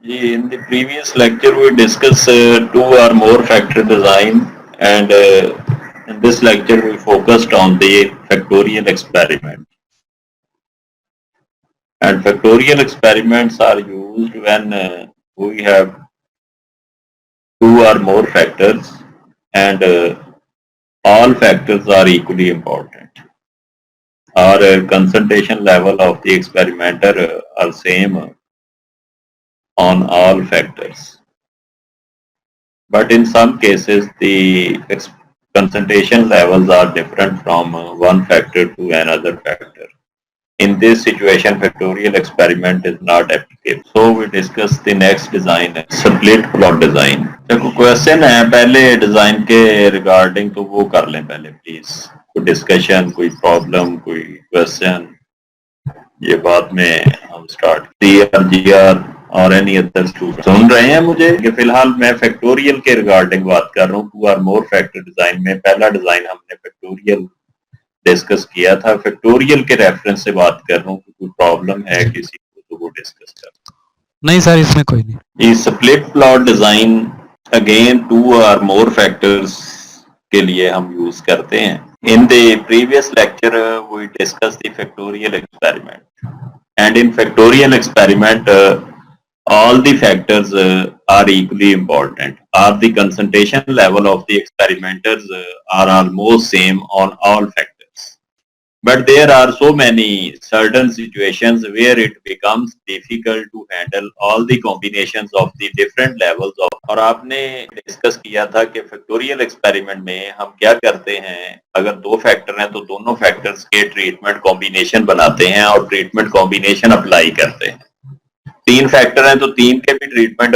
In the previous lecture, we discussed two or more factor design, and in this lecture, we focused on the factorial experiment. And factorial experiments are used when we have two or more factors, and all factors are equally important. Or concentration level of the experimenter are same on all factors. But in some cases, the concentration levels are different from one factor to another factor. In this situation, factorial experiment is not applicable. So we discuss the next design, split plot design. देखो question है पहले design के regarding तो वो कर लें पहले please कोई डिस्कशन कोई प्रॉब्लम कोई क्वेश्चन ये बाद में हम स्टार्ट CR GR और एनी अदर स्टूडेंट सुन रहे हैं मुझे कि फिलहाल मैं फैक्टोरियल के रिगार्डिंग बात कर रहा हूँ to or more factor design में पहला डिजाइन हमने फैक्टोरियल डिस्कस किया था फैक्टोरियल के रेफरेंस से बात कर रहा हूँ कोई प्रॉब्लम है किसी को तो वो डिस्कस कर नहीं सर इसमें कोई नहीं ये split plot design again two or more factors के लिए हम यूज करते हैं in the previous lecture we discuss the factorial experiment and in factorial experiment all the factors are equally important or the concentration level of the experimenters are almost same on all factors but there are so many certain situations where it becomes difficult to handle all the combinations of the different levels of और आपने discuss किया था कि factorial experiment में हम क्या करते हैं अगर दो फैक्टर हैं तो दोनों फैक्टर्स के ट्रीटमेंट कॉम्बिनेशन बनाते हैं और ट्रीटमेंट कॉम्बिनेशन अप्लाई करते हैं तीन फैक्टर हैं तो तीन के भी ट्रीटमेंट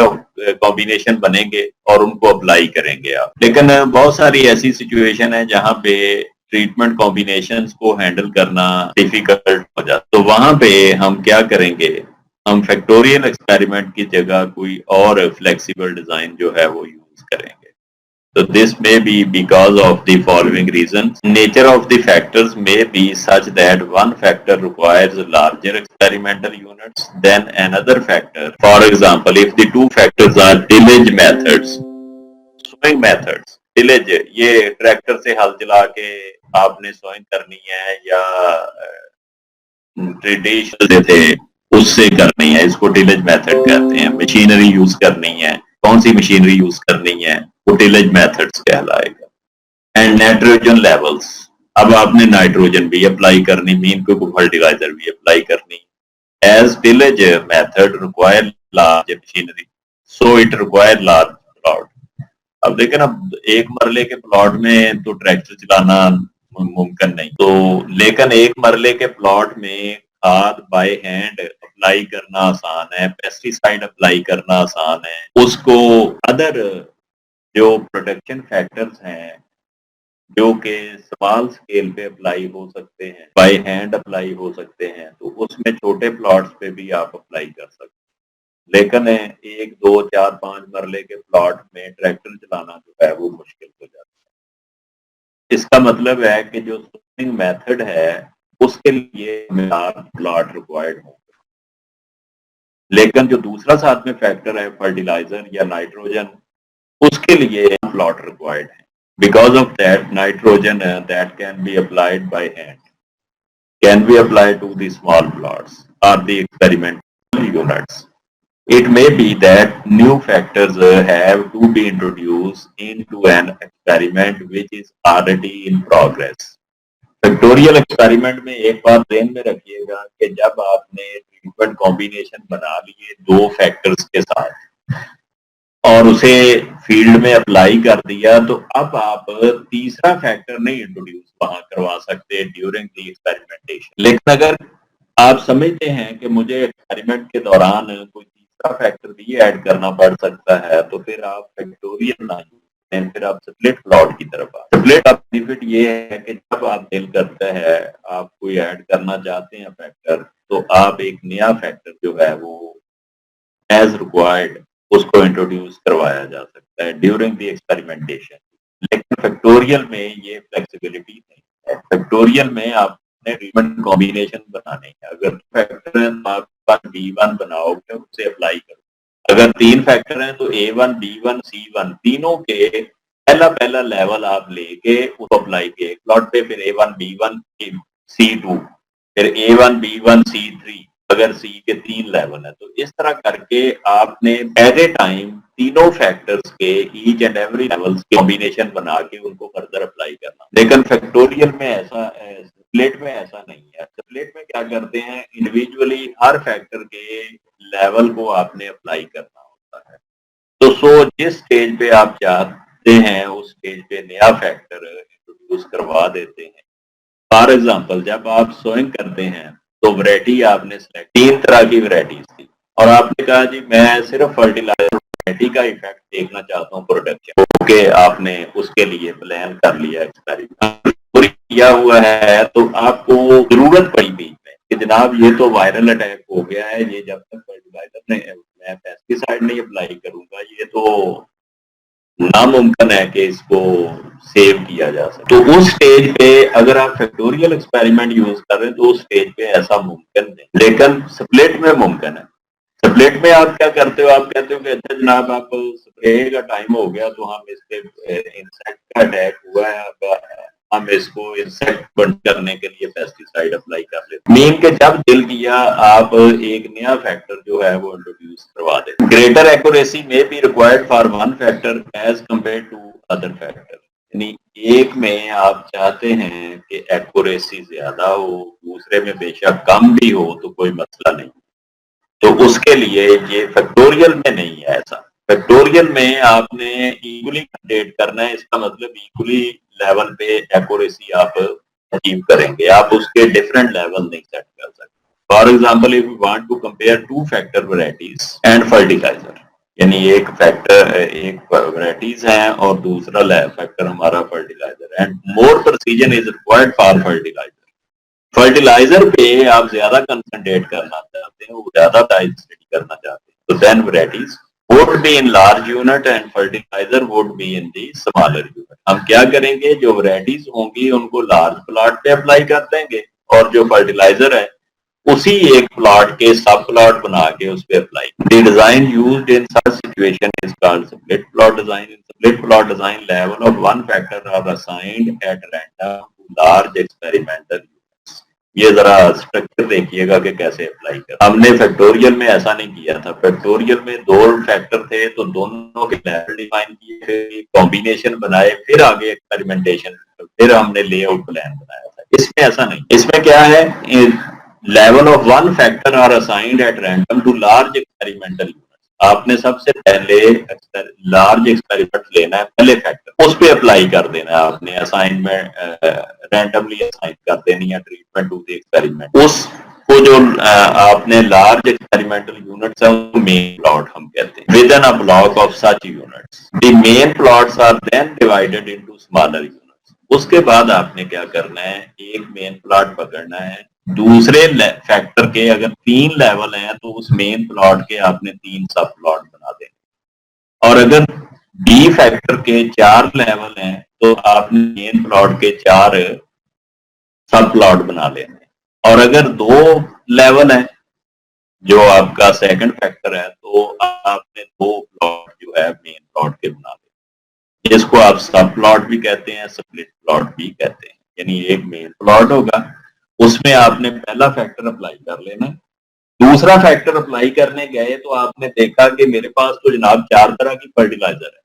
कॉम्बिनेशन बनेंगे और उनको अप्लाई करेंगे आप लेकिन बहुत सारी ऐसी सिचुएशन है जहां पे ट्रीटमेंट कॉम्बिनेशंस को हैंडल करना डिफिकल्ट हो जाता तो वहां पे हम क्या करेंगे हम फैक्टोरियल एक्सपेरिमेंट की जगह कोई और फ्लेक्सिबल डिजाइन जो है वो यूज करेंगे So this may be because of the following reasons. Nature of the factors may be such that one factor requires larger experimental units than another factor. For example, if the two factors are tillage methods, sowing methods, tillage ये tractor से हल चला के आपने sowing करनी है या traditional थे उससे करनी है इसको टिलेज मेथड कहते हैं मशीनरी यूज करनी है कौन सी मशीनरी यूज करनी है वो टिलेज मेथड्स कहलाएगा एंड नाइट्रोजन लेवल्स अब आपने नाइट्रोजन भी अप्लाई करनी मीन को फर्टिलाइजर भी अप्लाई करनी as tillage method require large machinery so it require large plot अब देखें ना एक मरले के प्लॉट में तो ट्रैक्टर चलाना मुमकिन नहीं तो लेकिन एक मरले के प्लॉट में खाद बाय हैंड अप्लाई करना आसान है पेस्टिसाइड अप्लाई करना आसान है उसको अदर जो प्रोटेक्शन फैक्टर्स हैं जो कि स्मॉल स्केल पे अप्लाई हो सकते हैं बाय हैंड अप्लाई हो सकते हैं तो उसमें छोटे प्लॉट्स पे भी आप अप्लाई कर सकते हैं लेकिन एक दो चार पांच मरले के प्लॉट में ट्रैक्टर चलाना जो है वो मुश्किल हो जाता है इसका मतलब है कि जो सोइंग मेथड है उसके लिए प्लॉट रिक्वायर्ड होगा लेकिन जो दूसरा साथ में फैक्टर है फर्टिलाइजर या नाइट्रोजन उसके लिए प्लॉट रिक्वायर्ड है because of that nitrogen that can be applied by hand can be applied to the small plots और the experimental units It may be that new factors have to be introduced into an experiment which is already in progress. Factorial experiment में एक बात ध्यान में रखिएगा कि जब आपने ट्रीटमेंट कॉम्बिनेशन बना लिए दो फैक्टर्स के साथ और उसे फील्ड में अप्लाई कर दिया तो अब आप तीसरा फैक्टर नहीं इंट्रोड्यूस वहां करवा सकते ड्यूरिंग द एक्सपेरिमेंटेशन लेकिन अगर आप समझते हैं कि मुझे एक्सपेरिमेंट के दौरान कोई तीसरा फैक्टर भी ऐड करना पड़ सकता है तो फिर आप फैक्टोरियल ना फिर आप स्प्लिट प्लॉट की तरफ आ स्प्लिट का बेनिफिट ये है कि जब आप दिल करता है आप कोई ऐड करना चाहते हैं फैक्टर तो आप एक नया फैक्टर जो है वो एज रिक्वायर्ड उसको इंट्रोड्यूस करवाया जा सकता है ड्यूरिंग द एक्सपेरिमेंटेशन लेकिन फैक्टोरियल में ये फ्लेक्सिबिलिटी नहीं है फैक्टोरियल में आपने ट्रीटमेंट कॉम्बिनेशन बनाने हैं अगर फैक्टर आप B1 बनाओगे उसे अप्लाई करो अगर 3 फैक्टर हैं तो A1, B1, C1 तीनों के पहला लेवल आप लेके उसको अप्लाई किए प्लॉट पे, फिर A1, B1, C2, फिर A1, B1, C3, अगर C के 3 लेवल है तो इस तरह करके आपने एट ए टाइम तीनों फैक्टर्स के ईच एंड एवरी लेवल्स के कॉम्बिनेशन बना के उनको फर्दर अप्लाई करना। लेकिन फैक्टोरियल में ऐसा, स्प्लिट में ऐसा नहीं है। स्प्लिट में क्या करते हैं, इंडिविजुअली हर फैक्टर के लेवल को आपने अप्लाई करना होता है। तो जिस स्टेज पे आप चाहते हैं उस स्टेज पे नया फैक्टर इंट्रोड्यूस करवा देते हैं। फॉर एग्जाम्पल, जब आप सोइंग करते हैं तो वैरायटी आपने सेलेक्ट, 3 तरह की वैरायटीज थी और आपने कहा जी मैं सिर्फ फर्टिलाइजर वैरायटी का इफेक्ट देखना चाहता हूँ प्रोडक्शन। ओके, आपने उसके लिए प्लान कर लिया, एक्सपेरिमेंट किया हुआ है, तो आपको जरूरत पड़ी बीच में कि जनाब ये तो वायरल अटैक हो गया है, ये जब तक फर्टिलाइजर मैं पेस्टिसाइड नहीं अप्लाई करूंगा ये तो नामुमकिन है कि इसको सेव किया जा सके। तो उस स्टेज पे अगर आप फैक्टोरियल एक्सपेरिमेंट यूज कर रहे हैं तो उस स्टेज पे ऐसा मुमकिन नहीं, लेकिन स्प्लिट में मुमकिन है। स्प्लिट में आप क्या करते हो, आप कहते हो कि अच्छा जनाब आप स्प्रे का टाइम हो गया तो हम इस पे इंसेक्ट का अटैक हुआ है, अब हम इसको इंसेक्ट बंद करने के लिए पेस्टिसाइड अप्लाई कर लेते हैं। मीन के जब दिल किया आप एक नया फैक्टर जो है वो इंट्रोड्यूस करवा देते। Greater accuracy may be required for one factor as compare to other factor, यानी एक में आप चाहते हैं कि एक्यूरेसी ज्यादा हो, दूसरे में बेशक कम भी हो तो कोई मसला नहीं। तो उसके लिए ये फैक्टोरियल में नहीं है ऐसा। फैक्टोरियल में आपने इक्वली कंटेट करना है, इसका मतलब इक्वली लेवल पे एक्यूरेसी आप अचीव करेंगे, आप उसके डिफरेंट लेवल नहीं सेट कर सकते। For example, if you want to compare 2 factor varieties and fertiliser, यानी एक फैक्टर एक वैरायटीज है और दूसरा फैक्टर हमारा fertiliser, and more precision is required for fertiliser. Fertiliser पे आप ज्यादा कंसंट्रेट करना चाहते हैं, वो ज्यादा टाइम स्टडी करना चाहते हैं, तो then varieties would be in large unit and fertilizer would be in the smaller unit। हम क्या करेंगे, जो वैरायटीज होंगी उनको लार्ज प्लॉट पे अप्लाई कर देंगे और जो फर्टिलाइजर है उसी एक प्लॉट के सब प्लॉट बना के उस पे apply. The design used in such situation is called split plot design. In split plot design level of one factor are assigned at random to large experimental. ये जरा स्ट्रक्चर देखिएगा कि कैसे अप्लाई कर। हमने फैक्टोरियल में ऐसा नहीं किया था। फैक्टोरियल में 2 फैक्टर थे तो दोनों के लेवल डिफाइन किए, फिर कॉम्बिनेशन बनाए, फिर आगे एक्सपेरिमेंटेशन, फिर हमने लेआउट प्लान बनाया था। इसमें ऐसा नहीं। इसमें क्या है, level of one factor are assigned at random to large experimental unit. आपने सबसे पहले लार्ज एक्सपेरिमेंट लेना है, पहले फैक्टर उस पे अप्लाई कर देना है, आपने असाइनमेंट रैंडमली असाइन कर देनी है ट्रीटमेंट टू द एक्सपेरिमेंट। उसको जो आपने लार्ज एक्सपेरिमेंटल यूनिट्स है वो मेन प्लॉट हम कहते हैं। Within a block of such units the main plots are then divided into smaller units. उसके बाद आपने क्या करना है, एक मेन प्लॉट पकड़ना है, दूसरे फैक्टर के अगर 3 लेवल हैं तो उस मेन प्लॉट के आपने 3 सब प्लॉट बना देने, और अगर बी फैक्टर के 4 लेवल हैं तो आपने मेन प्लॉट के 4 सब प्लॉट बना लेने। और अगर 2 लेवल है जो आपका सेकंड फैक्टर है तो आपने 2 प्लॉट जो है मेन प्लॉट के बना लेने। इसको आप सब प्लॉट भी कहते हैं, स्प्लिट प्लॉट भी कहते हैं। यानी एक मेन प्लॉट होगा, उसमें आपने पहला फैक्टर अप्लाई कर लेना, दूसरा फैक्टर अप्लाई करने गए तो आपने देखा कि मेरे पास तो जनाब 4 तरह की फर्टिलाइजर है,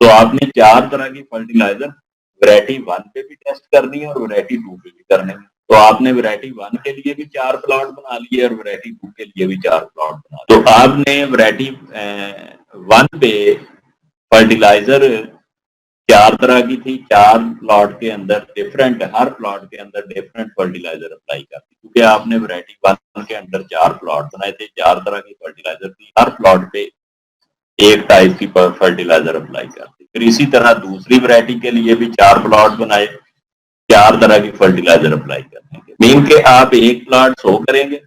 तो आपने 4 तरह की फर्टिलाइजर वैरायटी 1 पे भी टेस्ट करनी है और वैरायटी 2 पे भी करनी है। तो आपने वैरायटी 1 के लिए भी 4 प्लॉट बना लिए और वैरायटी 2 के लिए भी 4 प्लॉट बना लिए। तो आपने वैरायटी 1 पे फर्टिलाइजर 4 तरह की थी, 4 प्लॉट के अंदर डिफरेंट, हर प्लॉट के अंदर डिफरेंट फर्टिलाइजर अप्लाई कर दी, क्योंकि आपने वैरायटी 1 के अंदर 4 प्लॉट बनाए थे, 4 तरह की फर्टिलाइजर थी, हर प्लॉट पे एक टाइप की फर्टिलाइजर अप्लाई कर दी। फिर इसी तरह दूसरी वैरायटी के लिए भी 4 प्लॉट बनाए, 4 तरह की फर्टिलाइजर अप्लाई करने के। मीन के आप एक प्लॉट 100 करेंगे,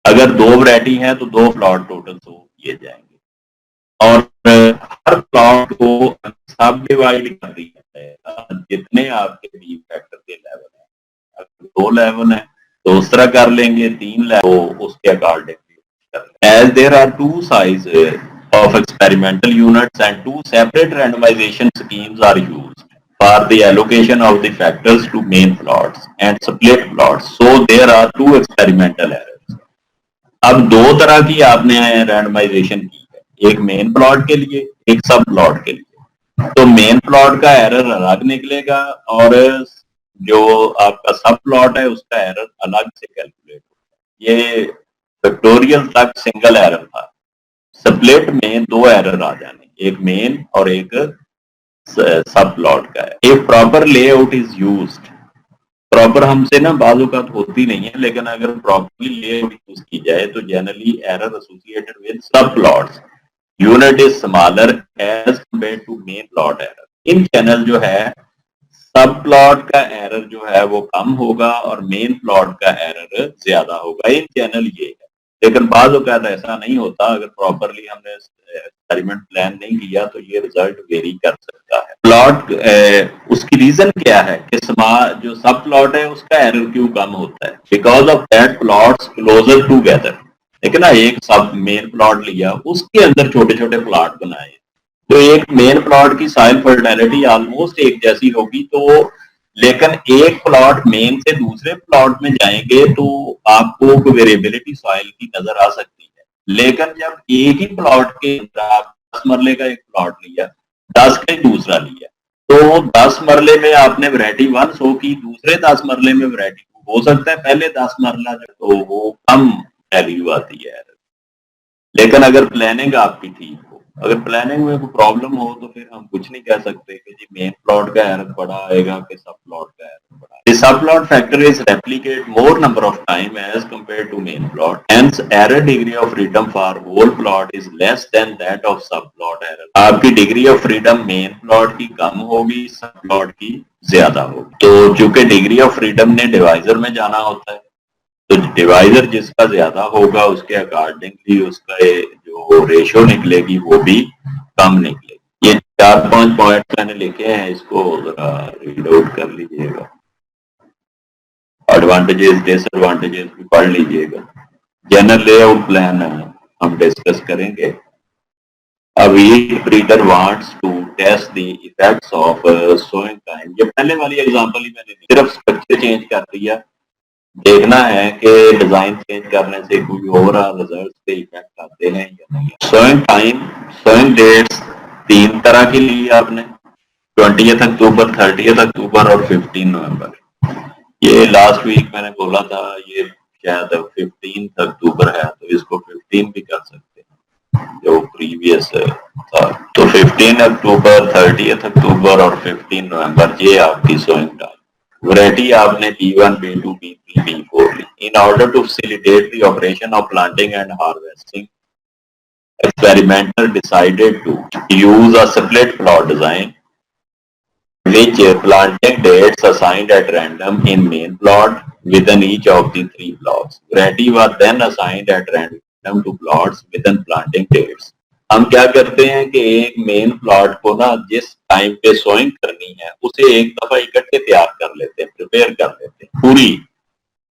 अगर 2 वैरायटी है तो 2 प्लॉट टोटल 100 किए जाएंगे, और हर प्लॉट को सब डिवाइड कर दिया है जितने आपके बी फैक्टर के लेवल है। अगर 2 लेवल है तो उस तरह कर लेंगे, 3 लेवल तो उसके according. as there are two sizes of experimental units and two separate randomization schemes are used for the allocation of the factors to main plots and split plots, so there are two experimental errors. अब दो तरह की आपने randomisation की है, एक main plot के लिए, एक सब प्लॉट के लिए। तो मेन प्लॉट का एरर अलग निकलेगा और जो आपका सब प्लॉट है उसका एरर अलग से कैलकुलेट होगा। ये फैक्टोरियल तक सिंगल एरर था, स्प्लिट में दो एरर आ जाने, एक मेन और एक सब प्लॉट का है। If proper layout is used, proper हमसे ना बाज़-औक़ात होती नहीं है, लेकिन अगर प्रॉपरली लेआउट यूज की जाए तो generally error associated with sub plots unit is smaller as compared to main plot error. In channel जो है सब प्लॉट का एरर जो है वो कम होगा और मेन प्लॉट का एरर ज्यादा होगा। इन चैनल ये है, लेकिन बाज़-औक़ात ऐसा नहीं होता। अगर प्रॉपरली हमने एक्सपेरिमेंट प्लान नहीं किया तो ये रिजल्ट वेरी कर सकता है। प्लॉट उसकी रीजन क्या है कि जो सब प्लॉट है उसका एरर क्यों कम होता है? Because of that plots closer together. देखिए ना, एक सब मेन प्लॉट लिया, उसके अंदर छोटे छोटे प्लॉट बनाए, तो एक मेन प्लॉट की सॉइल फर्टिलिटी ऑलमोस्ट एक जैसी होगी, तो लेकिन एक प्लॉट मेन से दूसरे प्लॉट में जाएंगे तो आपको वेरिएबिलिटी सॉइल की नजर आ सकती है। लेकिन जब एक ही प्लॉट के अंदर आप 10 मरले का एक प्लॉट लिया, 10 का दूसरा लिया, तो 10 मरले में आपने वैरायटी 1 शो की, दूसरे 10 मरले में वैरायटी 2 हो सकता है पहले 10 मरला जो तो वो कम वैल्यू आती है। लेकिन अगर प्लानिंग आपकी ठीक हो, अगर प्लानिंग में कोई प्रॉब्लम हो तो फिर हम कुछ नहीं कह सकते कि जी मेन प्लॉट का एरर बड़ा आएगा कि सब प्लॉट का एरर बड़ा। The subplot factor is replicate more number of time as compared to main plot. Hence, error degree of freedom for whole plot is less than that of subplot error. आपकी degree of freedom main plot की कम होगी, सब plot की ज्यादा होगी। तो चूंकि degree of freedom ने डिवाइजर में जाना होता है, तो डिवाइजर जिसका ज्यादा होगा उसके अकॉर्डिंगली उसका जो रेशो निकलेगी वो भी कम निकलेगी। ये 4-5 पॉइंट मैंने लिखे हैं, इसको जरा रीड आउट कर लीजिएगा। एडवांटेजेस डिसएडवांटेजेस भी पढ़ लीजिएगा। जनरल लेआउट प्लान हम डिस्कस करेंगे। अब ये breeder wants to test the effects of sowing time. ये पहले वाली एग्जांपल ही मैंने सिर्फ स्ट्रक्चर चेंज कर दिया, देखना है कि डिजाइन चेंज करने से कोई ओवरऑल रिजल्ट पे इफेक्ट आते हैं या नहीं। सोइंग टाइम, सोइंग डेट्स 3 तरह की ली आपने, 20 अक्टूबर, 30 अक्टूबर और 15 नवंबर। ये लास्ट वीक मैंने बोला था, ये शायद 15 अक्टूबर है, तो इसको 15 भी कर सकते हैं जो प्रीवियस था। तो 15 अक्टूबर, 30 अक्टूबर और 15 नवंबर ये आपकी सोइंग टाइम। वैरायटी आपने B1, B2, B3, B4 ली। In order to facilitate the operation of planting and harvesting, experimenter decided to use a split plot design which planting dates assigned at random in main plot within each of the 3 blocks. Variety was then assigned at random to plots within planting dates. हम क्या करते हैं कि एक main plot को ना जिस time पे सोइंग करनी है उसे एक दफा इकट्ठे तैयार कर लेते हैं, प्रिपेयर कर लेते हैं।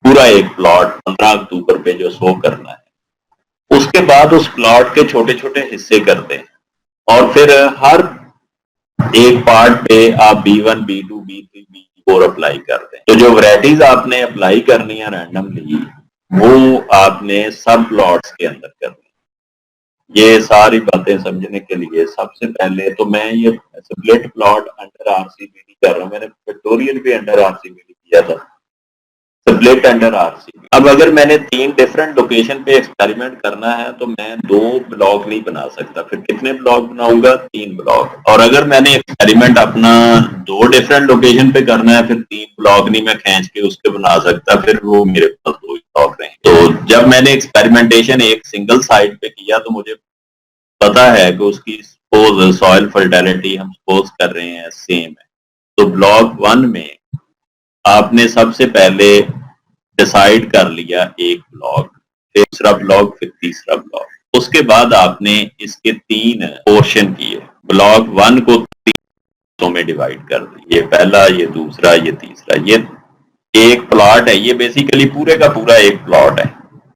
पूरा एक प्लॉट 15 अक्टूबर पे जो सो करना है, उसके बाद उस प्लॉट के छोटे छोटे हिस्से करते हैं और फिर हर एक पार्ट पे आप B1, B2, B3, B4 apply करते हैं। तो जो वैरायटीज आपने अप्लाई करनी है रैंडमली, वो आपने सब प्लॉट्स के अंदर करनी। ये सारी बातें समझने के लिए सबसे पहले तो मैं ये स्प्लिट प्लॉट अंडर RCBD कर रहा हूँ। मैंने फैक्टोरियल भी अंडर RCBD किया था, स्प्लिट अंडर RCBD। अब अगर मैंने 3 डिफरेंट लोकेशन पे एक्सपेरिमेंट करना है तो मैं 2 ब्लॉक नहीं बना सकता, फिर कितने ब्लॉक बनाऊंगा? 3 ब्लॉक। और अगर मैंने एक्सपेरिमेंट अपना 2 डिफरेंट लोकेशन पे करना है, फिर 3 ब्लॉक नहीं मैं खींच के उसके बना सकता, फिर वो मेरे पास 2 ब्लॉक रहे। तो जब मैंने एक्सपेरिमेंटेशन एक सिंगल साइट पे किया तो मुझे पता है कि उसकी सपोज सॉइल फर्टिलिटी हम सपोज कर रहे हैं सेम है, तो ब्लॉक 1 में आपने सबसे पहले डिसाइड कर लिया एक ब्लॉक, फिर दूसरा ब्लॉक, फिर तीसरा ब्लॉक। उसके बाद आपने इसके 3 पोर्शन किए। ब्लॉक 1 को 3 हिस्सों में डिवाइड कर दिया, ये पहला, ये दूसरा, ये तीसरा। ये एक प्लॉट है, ये बेसिकली पूरे का पूरा एक प्लॉट है।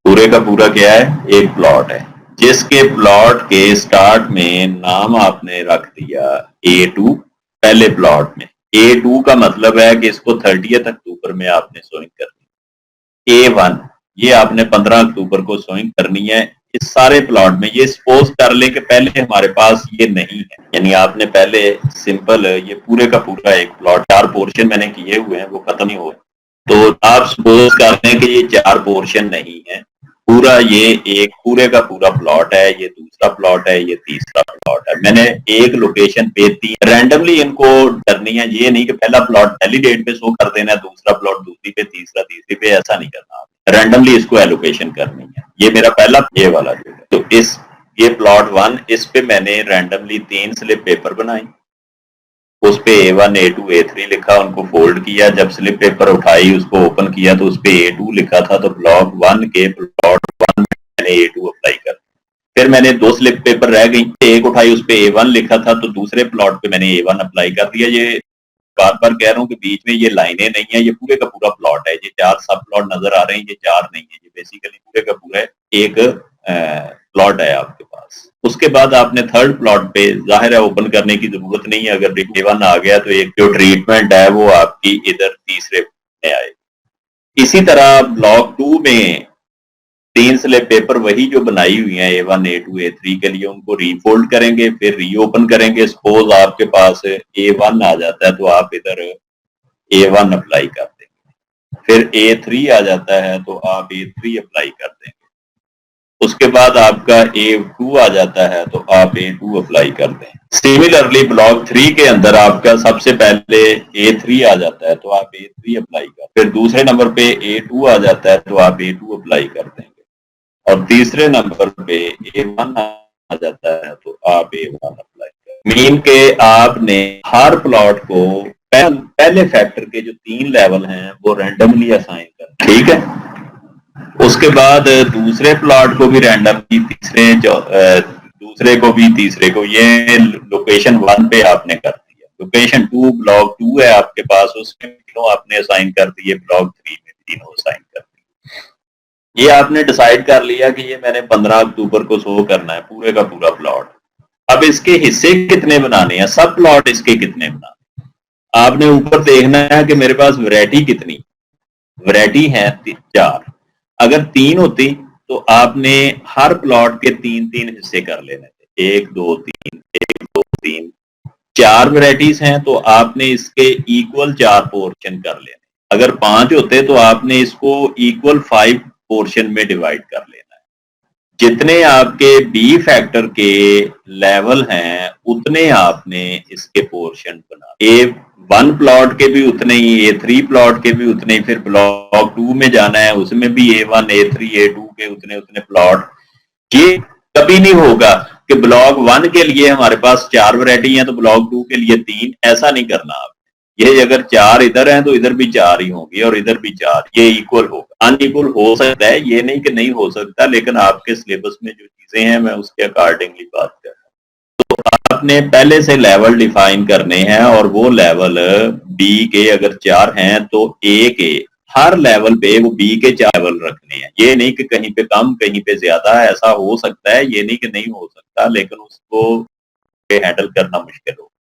पूरे का पूरा क्या है? एक प्लॉट है। जिसके प्लॉट के स्टार्ट में नाम आपने रख दिया A2 पहले प्लॉट में। A2 का मतलब है कि इसको 30 अक्टूबर में आपने सोइंग करनी। A1 ये आपने 15 अक्टूबर को सोइंग करनी है। इस सारे प्लॉट में ये सपोज कर लें कि पहले हमारे पास ये नहीं है, यानी आपने पहले सिंपल ये पूरे का पूरा एक प्लॉट 4 पोर्शन मैंने किए हुए हैं, वो खत्म ही हुए। तो आप सपोज कर लें कि ये 4 पोर्शन नहीं है, पूरा ये एक पूरे का पूरा प्लॉट है, ये दूसरा प्लॉट है, ये तीसरा प्लॉट है। मैंने एक लोकेशन पे 3 रैंडमली इनको करनी है, ये नहीं कि पहला प्लॉट पहली डेट पे शो कर देना है, दूसरा प्लॉट दूसरी पे, तीसरा तीसरी पे, ऐसा नहीं करना। रैंडमली इसको एलोकेशन करनी है। ये मेरा पहला ये वाला जो है, तो ये प्लॉट 1, इस पे मैंने रैंडमली 3 स्लिप पेपर बनाई, उस पे A1 A2 A3 लिखा, उनको फोल्ड किया, जब स्लिप पेपर उठाई उसको ओपन किया तो उस पे A2 लिखा था, तो ब्लॉक 1 के प्लॉट 1 में मैंने A2 अप्लाई कर। फिर मैंने 2 स्लिप पेपर रह गई, एक उठाई उस पे A1 लिखा था, तो दूसरे प्लॉट पे मैंने A1 अप्लाई कर दिया। ये बार बार कह रहा हूँ कि बीच में ये लाइनें नहीं है, ये पूरे का पूरा प्लॉट है। ये 4 सब प्लॉट नजर आ रहे हैं, ये 4 नहीं है, ये बेसिकली पूरे का पूरा एक प्लॉट है आपके पास। उसके बाद आपने थर्ड प्लॉट पे जाहिर है ओपन करने की जरूरत नहीं है, अगर A1 आ गया तो एक जो ट्रीटमेंट है वो आपकी इधर तीसरे में आएगी। इसी तरह ब्लॉक 2 में 3 स्लिप पेपर वही जो बनाई हुई हैं A1 A2 A3 के लिए, उनको रीफोल्ड करेंगे, फिर रीओपन करेंगे। सपोज आपके पास A1 आ जाता है तो आप इधर A1 अप्लाई कर देंगे, फिर A3 आ जाता है तो आप A3 अप्लाई कर देंगे, उसके बाद आपका A2 आ जाता है तो आप A2 अप्लाई कर दें। सिमिलरली ब्लॉक 3 के अंदर आपका सबसे पहले A3 आ जाता है तो आप A3 अप्लाई कर, फिर दूसरे नंबर पे A2 आ जाता है तो आप A2 अप्लाई कर देंगे, और तीसरे नंबर पे A1 आ जाता है तो आप A1 अप्लाई करें। मीन के आपने हर प्लॉट को पहले फैक्टर के जो 3 लेवल हैं वो रैंडमली असाइन करना, ठीक है। उसके बाद दूसरे प्लॉट को भी रैंडमली, दूसरे को भी, तीसरे को, ये लोकेशन 1 पे आपने कर दिया। लोकेशन 2 ब्लॉक 2 है आपके पास, उसमें तीनों आपने असाइन कर दिए, ब्लॉक 3 में तीनों असाइन कर दिए। ये आपने डिसाइड कर लिया कि ये मैंने 15 अक्टूबर को शो करना है पूरे का पूरा प्लॉट। अब इसके हिस्से कितने बनाने हैं, सब प्लॉट इसके कितने बनाने, आपने ऊपर देखना है कि मेरे पास वैरायटी कितनी, वैरायटी है 4। अगर 3 होती तो आपने हर प्लॉट के 3-3 हिस्से कर लेने थे, 1 2 3 1 2 3। 4 वैरायटीज हैं तो आपने इसके इक्वल 4 पोर्शन कर लेने। अगर 5 होते तो आपने इसको इक्वल 5 पोर्शन में डिवाइड कर लेना है। जितने आपके बी फैक्टर के लेवल हैं उतने आपने इसके पोर्शन बना। A1 प्लॉट के भी उतने ही, A3 प्लॉट के भी उतने ही, फिर ब्लॉक 2 में जाना है उसमें भी A1 A3 A2 के उतने उतने प्लॉट। ये कभी नहीं होगा कि ब्लॉक 1 के लिए हमारे पास 4 वैरायटी है तो ब्लॉक 2 के लिए 3, ऐसा नहीं करना आप। ये अगर 4 इधर हैं तो इधर भी 4 ही होंगी और इधर भी 4, ये इक्वल होगा। अनइक्वल हो सकता है, ये नहीं कि नहीं हो सकता, लेकिन आपके सिलेबस में जो चीजें हैं मैं उसके अकॉर्डिंगली बात कर रहा हूँ। तो आपने पहले से लेवल डिफाइन करने हैं, और वो लेवल बी के अगर 4 हैं तो ए के हर लेवल पे वो बी के 4 लेवल रखने हैं। ये नहीं कि कहीं पे कम कहीं पे ज्यादा, ऐसा हो सकता है, ये नहीं कि नहीं हो सकता, लेकिन उसको हैंडल करना मुश्किल हो।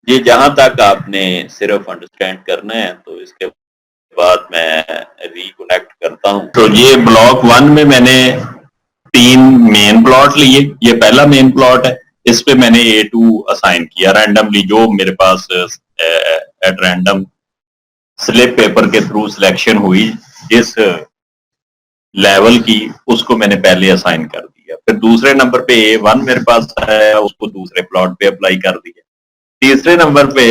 ये जहां तक आपने सिर्फ अंडरस्टैंड करना है, तो इसके बाद मैं रिकनेक्ट करता हूं। तो ये ब्लॉक 1 में मैंने 3 मेन प्लॉट लिए, ये पहला मेन प्लॉट है, इस पे मैंने A2 असाइन किया रैंडमली, जो मेरे पास एट रैंडम स्लिप पेपर के थ्रू सिलेक्शन हुई जिस लेवल की, उसको मैंने पहले असाइन कर दिया। फिर दूसरे नंबर पे A1 मेरे पास आया, उसको दूसरे प्लॉट पे अप्लाई कर दिया। तीसरे नंबर पे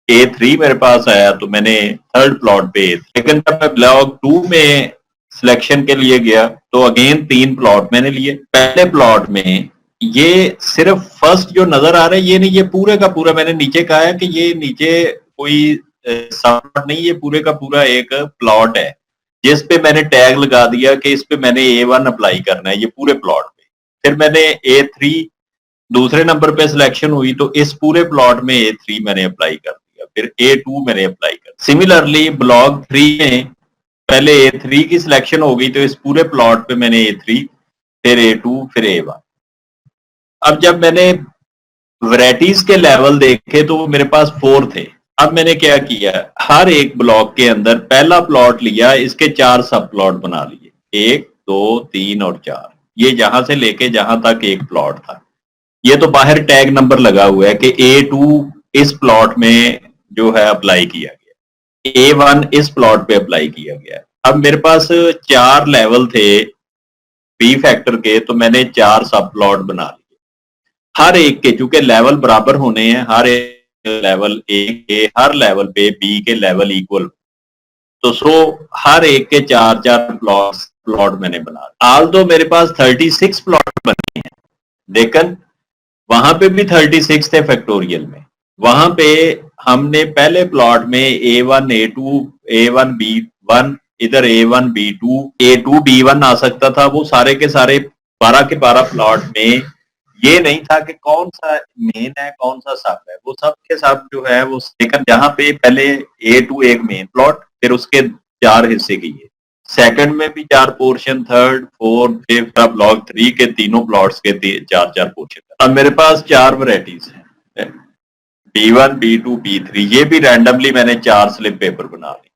A3 मेरे पास आया तो मैंने थर्ड प्लॉट पे, लेकिन जब मैं ब्लॉक 2 में सिलेक्शन के लिए गया तो अगेन 3 प्लॉट मैंने लिए। पहले प्लॉट में ये सिर्फ फर्स्ट जो नजर आ रहा है ये नहीं, ये पूरे का पूरा, मैंने नीचे कहा है कि ये नीचे कोई सब नहीं, ये पूरे का पूरा एक प्लॉट है जिस पे मैंने टैग लगा दिया कि इस पे मैंने A1 अप्लाई करना है, ये पूरे प्लॉट पे। फिर मैंने A3 दूसरे नंबर पे सिलेक्शन हुई तो इस पूरे प्लॉट में A3 मैंने अप्लाई कर दिया, फिर A2 मैंने अप्लाई कर। सिमिलरली ब्लॉक 3 में पहले A3 की सिलेक्शन हो गई तो इस पूरे प्लॉट पे मैंने A3, फिर A2, फिर A1। अब जब मैंने वैरायटीज के लेवल देखे तो वो मेरे पास 4 थे। अब मैंने क्या किया, हर एक ब्लॉक के अंदर पहला प्लॉट लिया, इसके 4 सब प्लॉट बना लिए, 1, 2, 3 और 4। ये जहां से लेके जहां तक एक प्लॉट था। ये तो बाहर टैग नंबर लगा हुआ है कि A2 इस प्लॉट में जो है अप्लाई किया गया, A1 इस प्लॉट पे अप्लाई किया गया। अब मेरे पास 4 लेवल थे बी फैक्टर के, तो मैंने 4 सब प्लॉट बना लिए। हर एक के चूंकि लेवल बराबर होने हैं, हर एक लेवल ए के हर लेवल पे बी के लेवल इक्वल, तो हर एक के 4-4 प्लॉट मैंने बना। आल तो मेरे पास 36 प्लॉट बने हैं, लेकिन वहां पे भी 36 थे फैक्टोरियल में। वहां पे हमने पहले प्लॉट में A1 A2 A1 B1, इधर A1 B2 A2 B1 आ सकता था। वो सारे के सारे 12 के 12 प्लॉट में ये नहीं था कि कौन सा मेन है कौन सा सब है, वो सब के सब जो है वो, लेकिन जहां पे पहले A2 एक मेन प्लॉट, फिर उसके 4 हिस्से किए, सेकंड में भी 4 portion, third, fourth, fifth, block 3 के तीनों प्लॉट्स के 4-4 पोर्शन। अब मेरे पास 4 वैरायटीज हैं, B1 B2 B3। ये भी रैंडमली मैंने 4 स्लिप पेपर बना ली,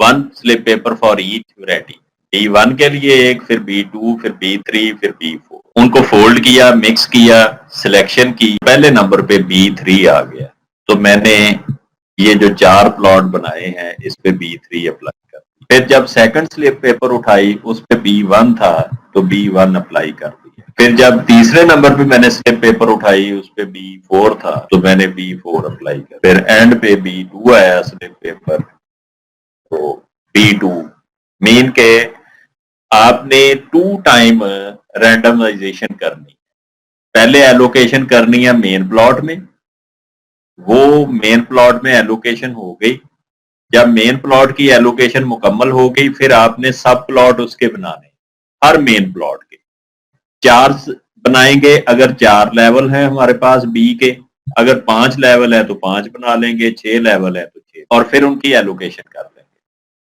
1 slip paper for each variety. B1 के लिए एक, फिर B2, फिर B3, फिर B4। उनको फोल्ड किया, मिक्स किया, सिलेक्शन की, पहले नंबर पे B3 आ गया। तो मैंने ये जो 4 प्लॉट बनाए हैं इस पे B3 अप्लाई कर। फिर जब सेकंड स्लिप पेपर उठाई उस पे B1 था तो B1 अप्लाई कर दिया। फिर जब तीसरे नंबर पे मैंने स्लिप पेपर उठाई उस पे B4 था तो मैंने B4 अप्लाई कर। फिर एंड पे B2 आया स्लिप पेपर, तो B2 मीन के आपने 2 टाइम रैंडमाइजेशन करनी। पहले एलोकेशन करनी है मेन प्लॉट में, वो मेन प्लॉट में एलोकेशन हो गई। जब मेन प्लॉट की एलोकेशन मुकम्मल हो गई, फिर आपने सब प्लॉट उसके बनाने, हर मेन प्लॉट के 4 बनाएंगे। अगर 4 लेवल है हमारे पास बी के, अगर 5 लेवल है तो 5 बना लेंगे, 6 लेवल है तो 6, और फिर उनकी एलोकेशन कर लेंगे।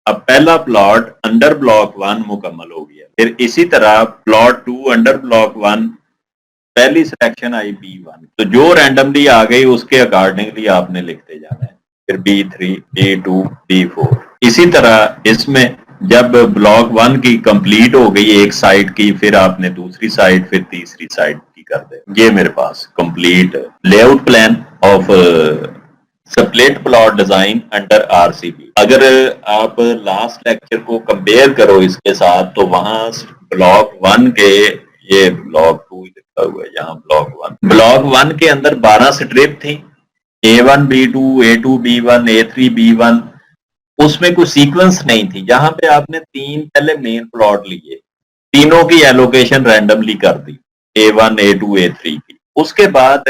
अब पहला प्लॉट अंडर ब्लॉक 1 मुकम्मल हो गया। फिर इसी तरह प्लॉट 2 अंडर ब्लॉक 1, पहली सिलेक्शन आई B1, तो जो रैंडमली आ गई उसके अकॉर्डिंगली आपने लिखते जाना है। फिर B3 B2 B4। इसी तरह इसमें जब ब्लॉक 1 की कंप्लीट हो गई एक साइड की, फिर आपने दूसरी साइड, फिर तीसरी साइड की कर दे। ये मेरे पास complete layout plan of split plot design under RCB। अगर आप लास्ट लेक्चर को कंपेयर करो इसके साथ, तो वहां ब्लॉक 1 के, ये ब्लॉक 2 लिखा हुआ है यहाँ, ब्लॉक 1 के अंदर 12 स्ट्रिप थी, A1 B2 A2 B1 A3 B1। उसमें कोई सीक्वेंस नहीं थी। जहां पे आपने 3 पहले मेन प्लॉट लिए, तीनों की एलोकेशन रैंडमली कर दी, A1 A2 A3 की। उसके बाद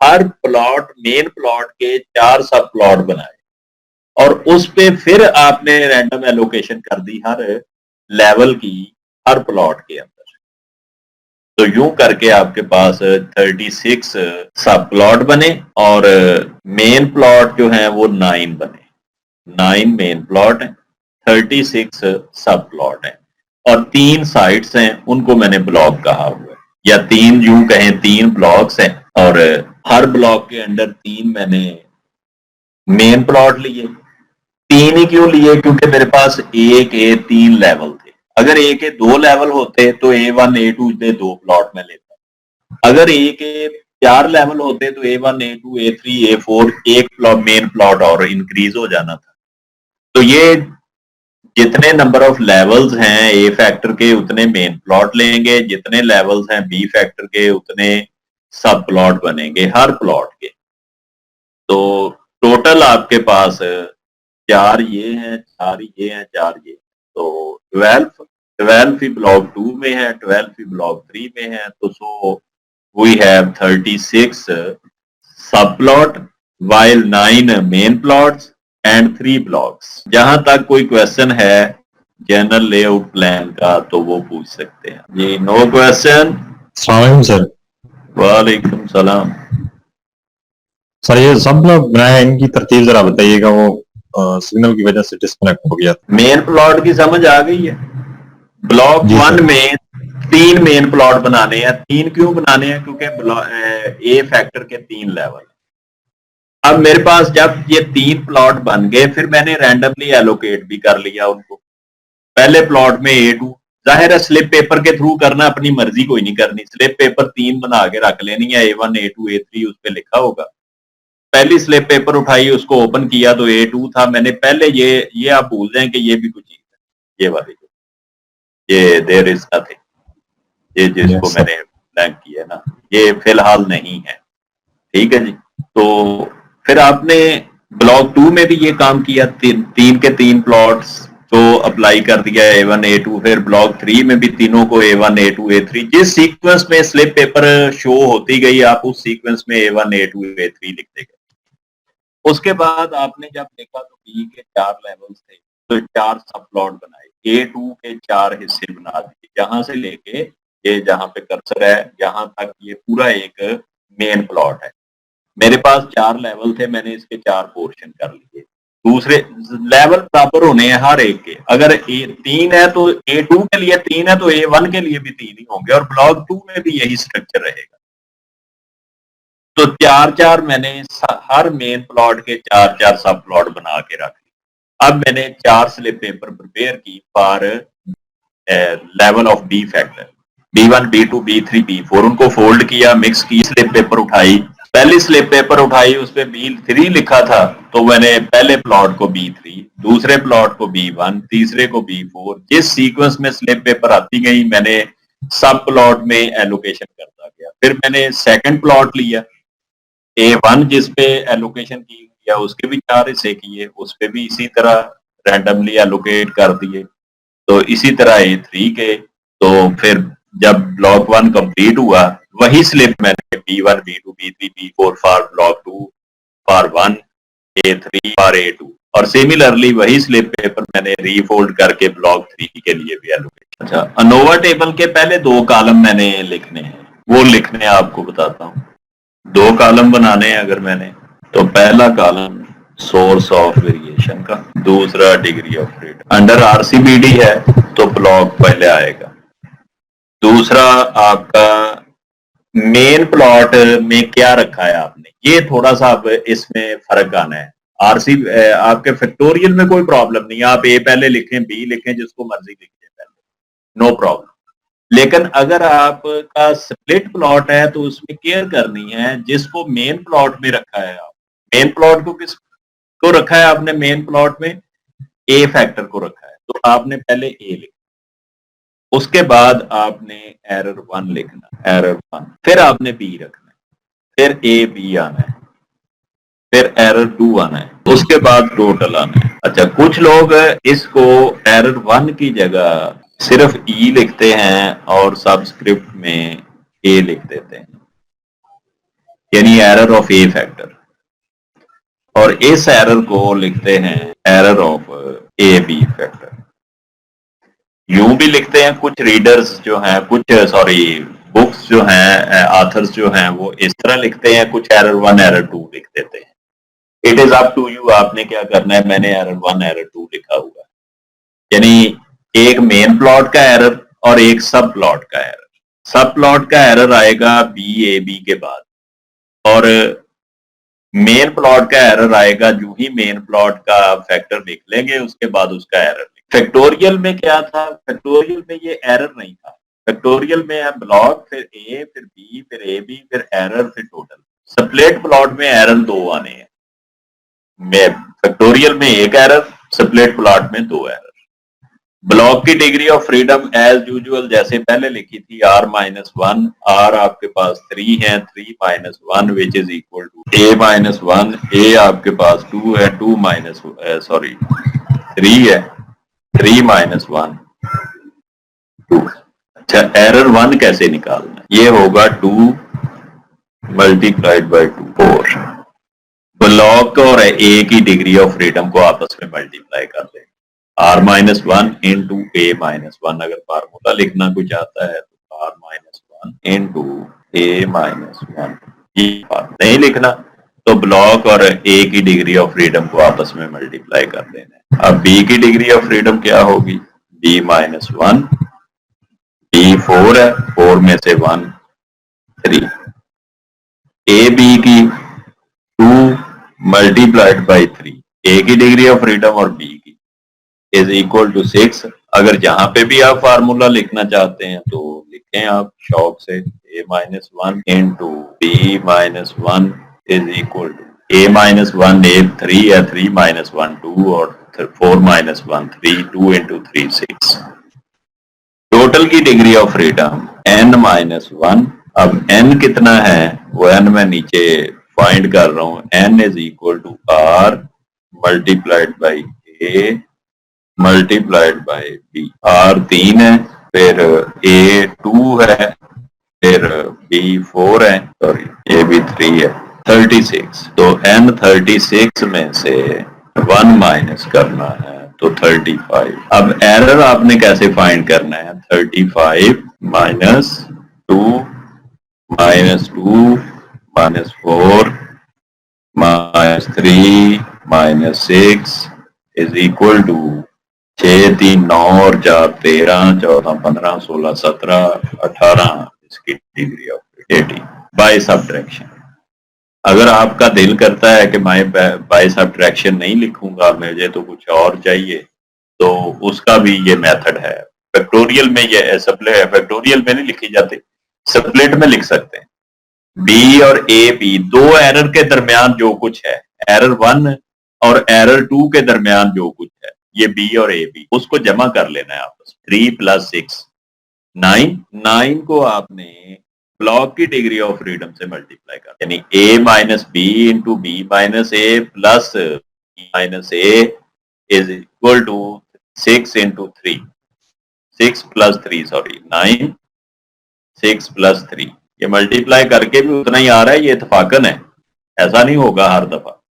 हर प्लॉट मेन प्लॉट के 4 सब प्लॉट बनाए, और उस पे फिर आपने रैंडम एलोकेशन कर दी हर लेवल की, हर प्लॉट के अंदर। तो यूं करके आपके पास 36 सब प्लॉट बने, और मेन प्लॉट जो है वो 9 बने। 9 मेन प्लॉट है, 36 सब प्लॉट है, और 3 साइट्स हैं, उनको मैंने ब्लॉक कहा हुआ है, या 3 यूं कहें 3 ब्लॉक्स हैं, और हर ब्लॉक के अंदर 3 मैंने मेन प्लॉट लिए। 3 ही क्यों लिए? क्योंकि मेरे पास A के 3 लेवल थे। अगर A के 2 लेवल होते तो A1 A2 दे 2 प्लॉट में लेता। अगर A के 4 लेवल होते तो A1 A2 A3 A4 एक मेन प्लॉट और इंक्रीज हो जाना था। तो ये जितने नंबर ऑफ लेवल्स हैं A फैक्टर के, उतने मेन प्लॉट लेंगे, जितने लेवल्स हैं B फैक्टर के, उतने सब प्लॉट बनेंगे हर प्लॉट के। तो टोटल आपके पास 4 ये हैं, 4 ये हैं, 4 ये, तो 12 ही ब्लॉक 2 में है, 12 ही ब्लॉक 3 में है। तो सो वी हैव 36 सब plot while 9 main plots and 3 blocks. जहां तक कोई क्वेश्चन है जनरल लेआउट प्लान का तो वो पूछ सकते हैं जी। No question? सर। वालेकुम सलाम। सर ये सब लोग बनाए, इनकी तरतीब जरा बताइएगा, वो सिग्नल की वजह से डिस्कनेक्ट हो गया। मेन प्लॉट की समझ आ गई है? ब्लॉक जी वन सर। में 3 मेन प्लॉट बनाने हैं। 3 क्यों बनाने हैं? क्योंकि ए फैक्टर के 3 लेवल। अब मेरे पास जब ये 3 प्लॉट बन गए, फिर मैंने रैंडमली एलोकेट भी कर लिया उनको। पहले प्लॉट में A2, जाहिर है स्लिप पेपर के थ्रू करना, अपनी मर्जी कोई नहीं करनी। स्लिप पेपर 3 बना के रख लेनी है, A1 A2 A3 उस पे लिखा होगा। पहली स्लिप पेपर उठाई, उसको ओपन किया तो A2 था। मैंने पहले ये आप भूल जाएं कि ये भी कुछ चीज है, ये वाली ये देयर इज नथिंग, ये जिसको यस सर। मैंने ब्लैंक किया ना, ये फिलहाल नहीं है। ठीक है जी। तो फिर आपने ब्लॉक 2 में भी ये काम किया, 3 के 3 प्लॉट्स को अप्लाई कर दिया A1 A2। फिर ब्लॉक 3 में भी तीनों को A1 A2 A3, जिस सीक्वेंस में स्लिप पेपर शो होती गई आप उस सीक्वेंस में A1 A2 A3 लिखते गए। उसके बाद आपने जब देखा तो बी के 4 लेवल्स थे, तो 4 सब प्लॉट बनाए। A2 के 4 हिस्से बना दिए, जहां से लेके ये जहां पे कर्सर है यहां तक ये पूरा एक मेन प्लॉट है। मेरे पास 4 लेवल थे, मैंने इसके 4 पोर्शन कर लिए। दूसरे लेवल बराबर होने हैं हर एक के। अगर 3 है तो A2 के लिए 3 है तो A1 के लिए भी 3 ही होंगे, और ब्लॉक 2 में भी यही स्ट्रक्चर रहेगा। तो 4-4 मैंने हर मेन प्लॉट के 4-4 सब प्लॉट बना के रख लिए। अब मैंने 4 स्लिप पेपर प्रिपेयर की for level of B factor, B1 B2 B3 B4। उनको फोल्ड किया, मिक्स की, स्लिप पेपर उठाई। पहली स्लिप पेपर उठाई, उस पर B3 लिखा था, तो मैंने पहले प्लॉट को B3, दूसरे प्लॉट को B1, तीसरे को B4। जिस सीक्वेंस में स्लिप पेपर आती गई मैंने सब प्लॉट में एलोकेशन करता गया। फिर मैंने सेकंड प्लॉट लिया A1, जिस पे एलोकेशन की या उसके भी 4 हिस्से किए, उस पे भी इसी तरह रैंडमली एलोकेट कर दिए। तो इसी तरह A3 के। तो फिर जब ब्लॉक 1 कंप्लीट हुआ, वही स्लिप मैंने B1 B2 B3 B4 for block 2 for 1 A3 for A2, और सिमिलरली वही स्लिप पेपर मैंने रीफोल्ड करके ब्लॉक 3 के लिए भी एलोकेट। अच्छा, अनोवा टेबल के पहले 2 कॉलम मैंने लिखने हैं, वो लिखने आपको बताता हूँ। 2 कॉलम बनाने हैं अगर मैंने, तो पहला कॉलम सोर्स ऑफ वेरिएशन का, दूसरा डिग्री ऑफ फ्रीडम। अंडर आरसीबीडी है तो ब्लॉक पहले आएगा। दूसरा आपका मेन प्लॉट में क्या रखा है आपने, ये थोड़ा सा अब इसमें फर्क आना है। आपके फैक्टोरियल में कोई प्रॉब्लम नहीं है, आप ए पहले लिखें बी लिखें, जिसको मर्जी लिखें पहले, नो प्रॉब्लम। लेकिन अगर आपका स्प्लिट प्लॉट है तो उसमें केयर करनी है, जिसको मेन प्लॉट में रखा है। आप मेन प्लॉट को किसको रखा है आपने? मेन प्लॉट में ए फैक्टर को रखा है, तो आपने पहले ए लिखा, उसके बाद आपने एरर 1 लिखना, एरर 1, फिर आपने बी रखना है, फिर ए बी आना है, फिर एरर 2 आना है, उसके बाद टोटल आना है। अच्छा, कुछ लोग इसको एरर 1 की जगह सिर्फ ई लिखते हैं और सबस्क्रिप्ट में ए लिख देते हैं, यानी एरर ऑफ ए फैक्टर, और इस एरर को लिखते हैं error of A B factor. यूं भी लिखते हैं कुछ रीडर्स जो हैं, कुछ बुक्स जो हैं, ऑथर्स जो हैं, वो इस तरह लिखते हैं, कुछ एरर 1 एरर 2 लिख देते हैं। It is up to you, आपने क्या करना है। मैंने एरर 1 एरर 2 लिखा हुआ है, यानी एक मेन प्लॉट का एरर और एक सब प्लॉट का एरर। सब प्लॉट का एरर आएगा बी ए बी के बाद, और मेन प्लॉट का एरर आएगा जो ही मेन प्लॉट का फैक्टर लिख लेंगे उसके बाद उसका एरर। फैक्टोरियल में क्या था? फैक्टोरियल में ये एरर नहीं था। फैक्टोरियल में है ब्लॉक, फिर ए, फिर बी, फिर ए बी, फिर एरर, फिर टोटल। स्प्लिट प्लॉट में एरर 2 आने हैं। फैक्टोरियल में एक एरर, स्प्लिट प्लॉट में 2 एरर। ब्लॉक की degree of freedom as usual जैसे पहले लिखी थी, r-1। r आपके पास 3 है, 3-1 which is equal to a-1। a आपके पास 2 है, 3 है, 3-1 2। अच्छा, एरर 1 कैसे निकालना है? ये होगा 2 मल्टीप्लाइड बाई 2 4। ब्लॉक और ए की डिग्री ऑफ फ्रीडम को आपस में मल्टीप्लाई कर दें, r-1 इंटू a-1। अगर फार्मूला लिखना कुछ आता है तो r-1 इंटू a-1, नहीं लिखना तो ब्लॉक और ए की डिग्री ऑफ फ्रीडम को आपस में मल्टीप्लाई कर देना है। अब बी की डिग्री ऑफ फ्रीडम क्या होगी? b-1 बी 4 है, 4 में से 1 3, ए बी की 2 मल्टीप्लाइड बाई 3, ए की डिग्री ऑफ फ्रीडम और बी की इज इक्वल टू 6। अगर जहां पे भी आप फार्मूला लिखना चाहते हैं तो लिखें आप शौक से, a minus 1 into B minus 1 is equal to a minus 1 a 3 है, 3 माइनस 1 2 और 4 माइनस 1 3, 2 इंटू 3 6। टोटल की degree of freedom n minus 1। अब n कितना है वो n मैं नीचे फाइंड कर रहा हूं, n is equal to r multiplied by a multiplied by B. r 3 है, फिर a 2 है, फिर b 4 है, सॉरी a भी 3 है, 36। तो n 36 में से 1 माइनस करना है तो 35। अब एरर आपने कैसे फाइंड करना है, 35 minus 2 minus 2 minus 4 minus 3 minus 6 is equal to 6 3 9 और 4 13 14 15 16 17 18 इसकी डिग्री ऑफ 80 बाय सब्ट्रैक्शन। अगर आपका दिल करता है कि मैं बाय सब्ट्रैक्शन नहीं लिखूंगा, मुझे तो कुछ और चाहिए, तो उसका भी ये मेथड है। फैक्टोरियल में ये फैक्टोरियल में नहीं लिखी जाती, स्प्लिट में लिख सकते हैं। बी और ए बी दो एरर के दरमियान जो कुछ है, एरर 1 और एरर 2 के दरमियान जो कुछ है, ये बी और ए बी, उसको जमा कर लेना है आपस में। 3 प्लस 6 9, 9 को आपने ब्लॉक की डिग्री ऑफ फ्रीडम से मल्टीप्लाई कर, यानी a minus B into B minus A plus B minus A is equal to 6 into 3, 6 plus 3 sorry 9, 6 plus 3, ये मल्टीप्लाई करके भी उतना ही आ रहा है। ये इत्तेफाकन है, ऐसा नहीं होगा हर दफा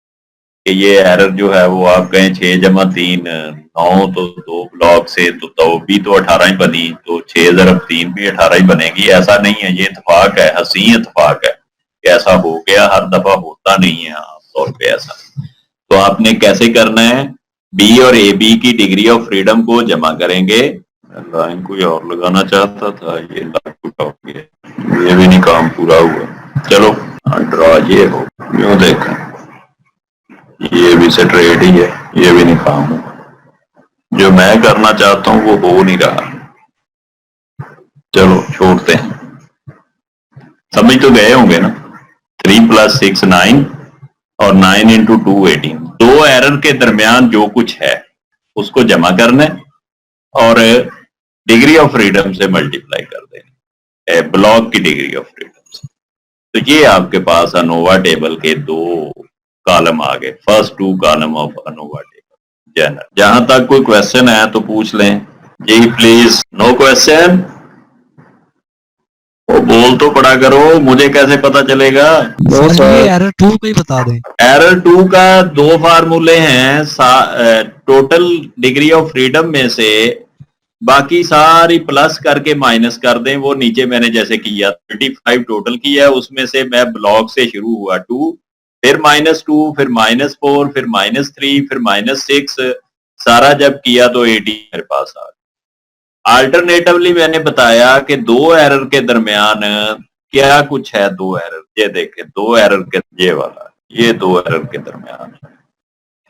कि ये एरर जो है वो आप कहें 6 जमा 3 9, तो 2 ब्लॉक से तो भी तो 18 ही बनी, तो 6 ज़रब 3 भी 18 ही बनेगी। ऐसा नहीं है, ये इत्तेफाक है, हसी इत्तेफाक है कि ऐसा हो गया, हर दफा होता नहीं है आमतौर पे ऐसा। तो आपने कैसे करना है, बी और ए बी की डिग्री ऑफ फ्रीडम को जमा करेंगे। लाइन कोई और लगाना चाहता था, ये हो गया, ये भी नहीं काम पूरा हुआ। चलो ड्रॉ ये हो, यूं देखें ये भी स्ट्रेट ही है, ये भी नहीं काम हुआ। जो मैं करना चाहता हूं वो हो नहीं रहा। चलो छोड़ते हैं, समझ तो गए होंगे ना। 3 प्लस 6 9 और 9 इंटू 2 18। दो एरर के दरमियान जो कुछ है उसको जमा करना है और डिग्री ऑफ फ्रीडम से मल्टीप्लाई कर देना, ब्लॉक की डिग्री ऑफ फ्रीडम से। तो ये आपके पास अनोवा टेबल के दो कॉलम आ गए, first 2 column of ANOVA table general. जहां तक कोई क्वेश्चन है तो पूछ लें जी प्लीज। नो क्वेश्चन, वो बोल तो पड़ा करो, मुझे कैसे पता चलेगा। सर ये एरर 2 का ही बता दें। एरर 2 का दो फार्मूले हैं, टोटल डिग्री ऑफ फ्रीडम में से बाकी सारी प्लस करके माइनस कर दें। वो नीचे मैंने जैसे किया 35 टोटल किया, उसमें से मैं ब्लॉक से शुरू हुआ 2, फिर -2, फिर -4, फिर -3, फिर -6, सारा जब किया तो 80 मेरे पास आ गया। अल्टरनेटिवली मैंने बताया कि दो एरर के दरमियान क्या कुछ है, दो एरर, ये देखें दो एरर के, ये वाला, ये दो एरर के दरमियान,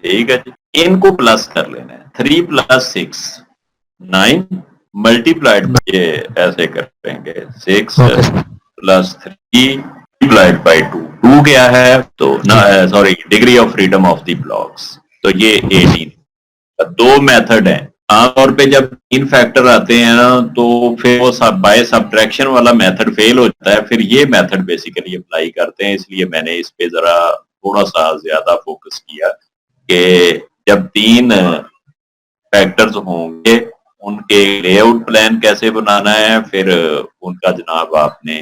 ठीक है जी। इनको प्लस कर लेना है, 3 प्लस 6 9 मल्टीप्लाइड, ये ऐसे करेंगे 6 प्लस 3 मल्टीप्लाइड बाई 2। 2 क्या है तो sorry degree of freedom of the blocks, तो ये 18। दो मेथड है, आमतौर पे जब 3 फैक्टर आते हैं ना तो फिर वो बाय सब्ट्रैक्शन वाला मेथड फेल हो जाता है, फिर ये मेथड बेसिकली अप्लाई करते हैं। इसलिए मैंने इस पे जरा थोड़ा सा ज्यादा फोकस किया कि जब 3 फैक्टर्स होंगे उनके लेआउट प्लान कैसे बनाना है, फिर उनका जनाब आपने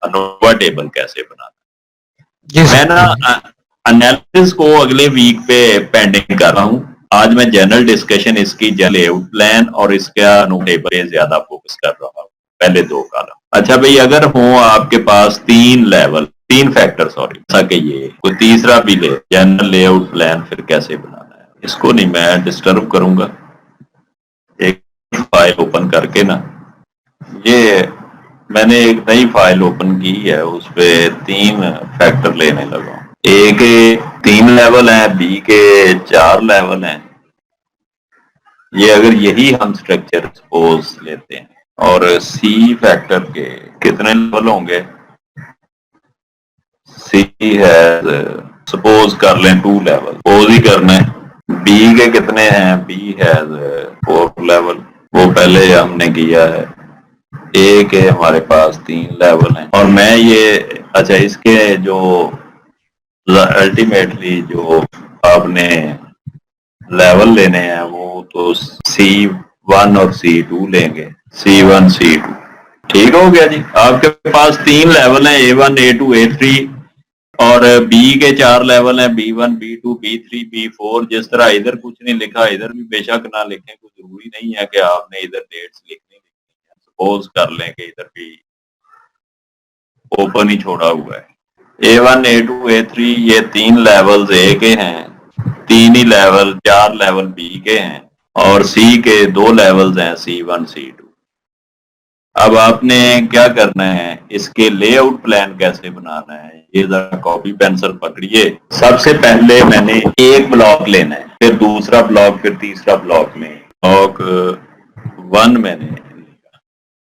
अनोवा टेबल कैसे बनाना है। मैं ना एनालिसिस को अगले वीक पे पेंडिंग कर रहा हूँ। आज मैं जनरल डिस्कशन इसकी लेआउट प्लान और इसका अनोवा टेबल पे ज्यादा फोकस कर रहा हूँ, पहले दो कॉलम। अच्छा भाई, अगर हो आपके पास 3 फैक्टर सॉरी, ऐसा कहिए कोई तीसरा भी ले, जनरल लेआउट प्लान फिर कैसे बनाना है, इसको नहीं मैं डिस्टर्ब करूंगा। एक फाइल ओपन करके ना ये मैंने एक नई फाइल ओपन की है, उस पे 3 फैक्टर लेने लगा हूं। ए के 3 लेवल हैं, बी के 4 लेवल हैं। ये अगर यही हम स्ट्रक्चर सपोज लेते हैं और सी फैक्टर के कितने लेवल होंगे? सी है सपोज कर लें 2 लेवल, सपोज ही करना है। बी के कितने हैं? बी है 4 लेवल, वो पहले हमने किया है। ए के हमारे पास 3 लेवल हैं और मैं ये अच्छा इसके जो अल्टीमेटली जो आपने लेवल लेने हैं वो तो C1 और C2 लेंगे, C1 C2। ठीक हो गया जी। आपके पास 3 लेवल हैं, A1 A2 A3 और बी के 4 लेवल हैं, B1 B2 B3 B4। जिस तरह इधर कुछ नहीं लिखा इधर भी बेशक ना लिखें, कोई जरूरी नहीं है कि आपने इधर डेट्स लिखनी है। सपोज कर लें कि इधर भी ओपन ही छोड़ा हुआ है। A1 A2 A3 ये 3 लेवल्स ए के हैं, 3 ही लेवल 4 लेवल बी के हैं और सी के 2 लेवल्स हैं, C1 C2। अब आपने क्या करना है, इसके लेआउट प्लान कैसे बनाना है, ये जरा कॉपी पेंसिल पकड़िए। सबसे पहले मैंने एक ब्लॉक लेना है, फिर दूसरा ब्लॉक, फिर तीसरा ब्लॉक में ब्लॉक 1 मैंने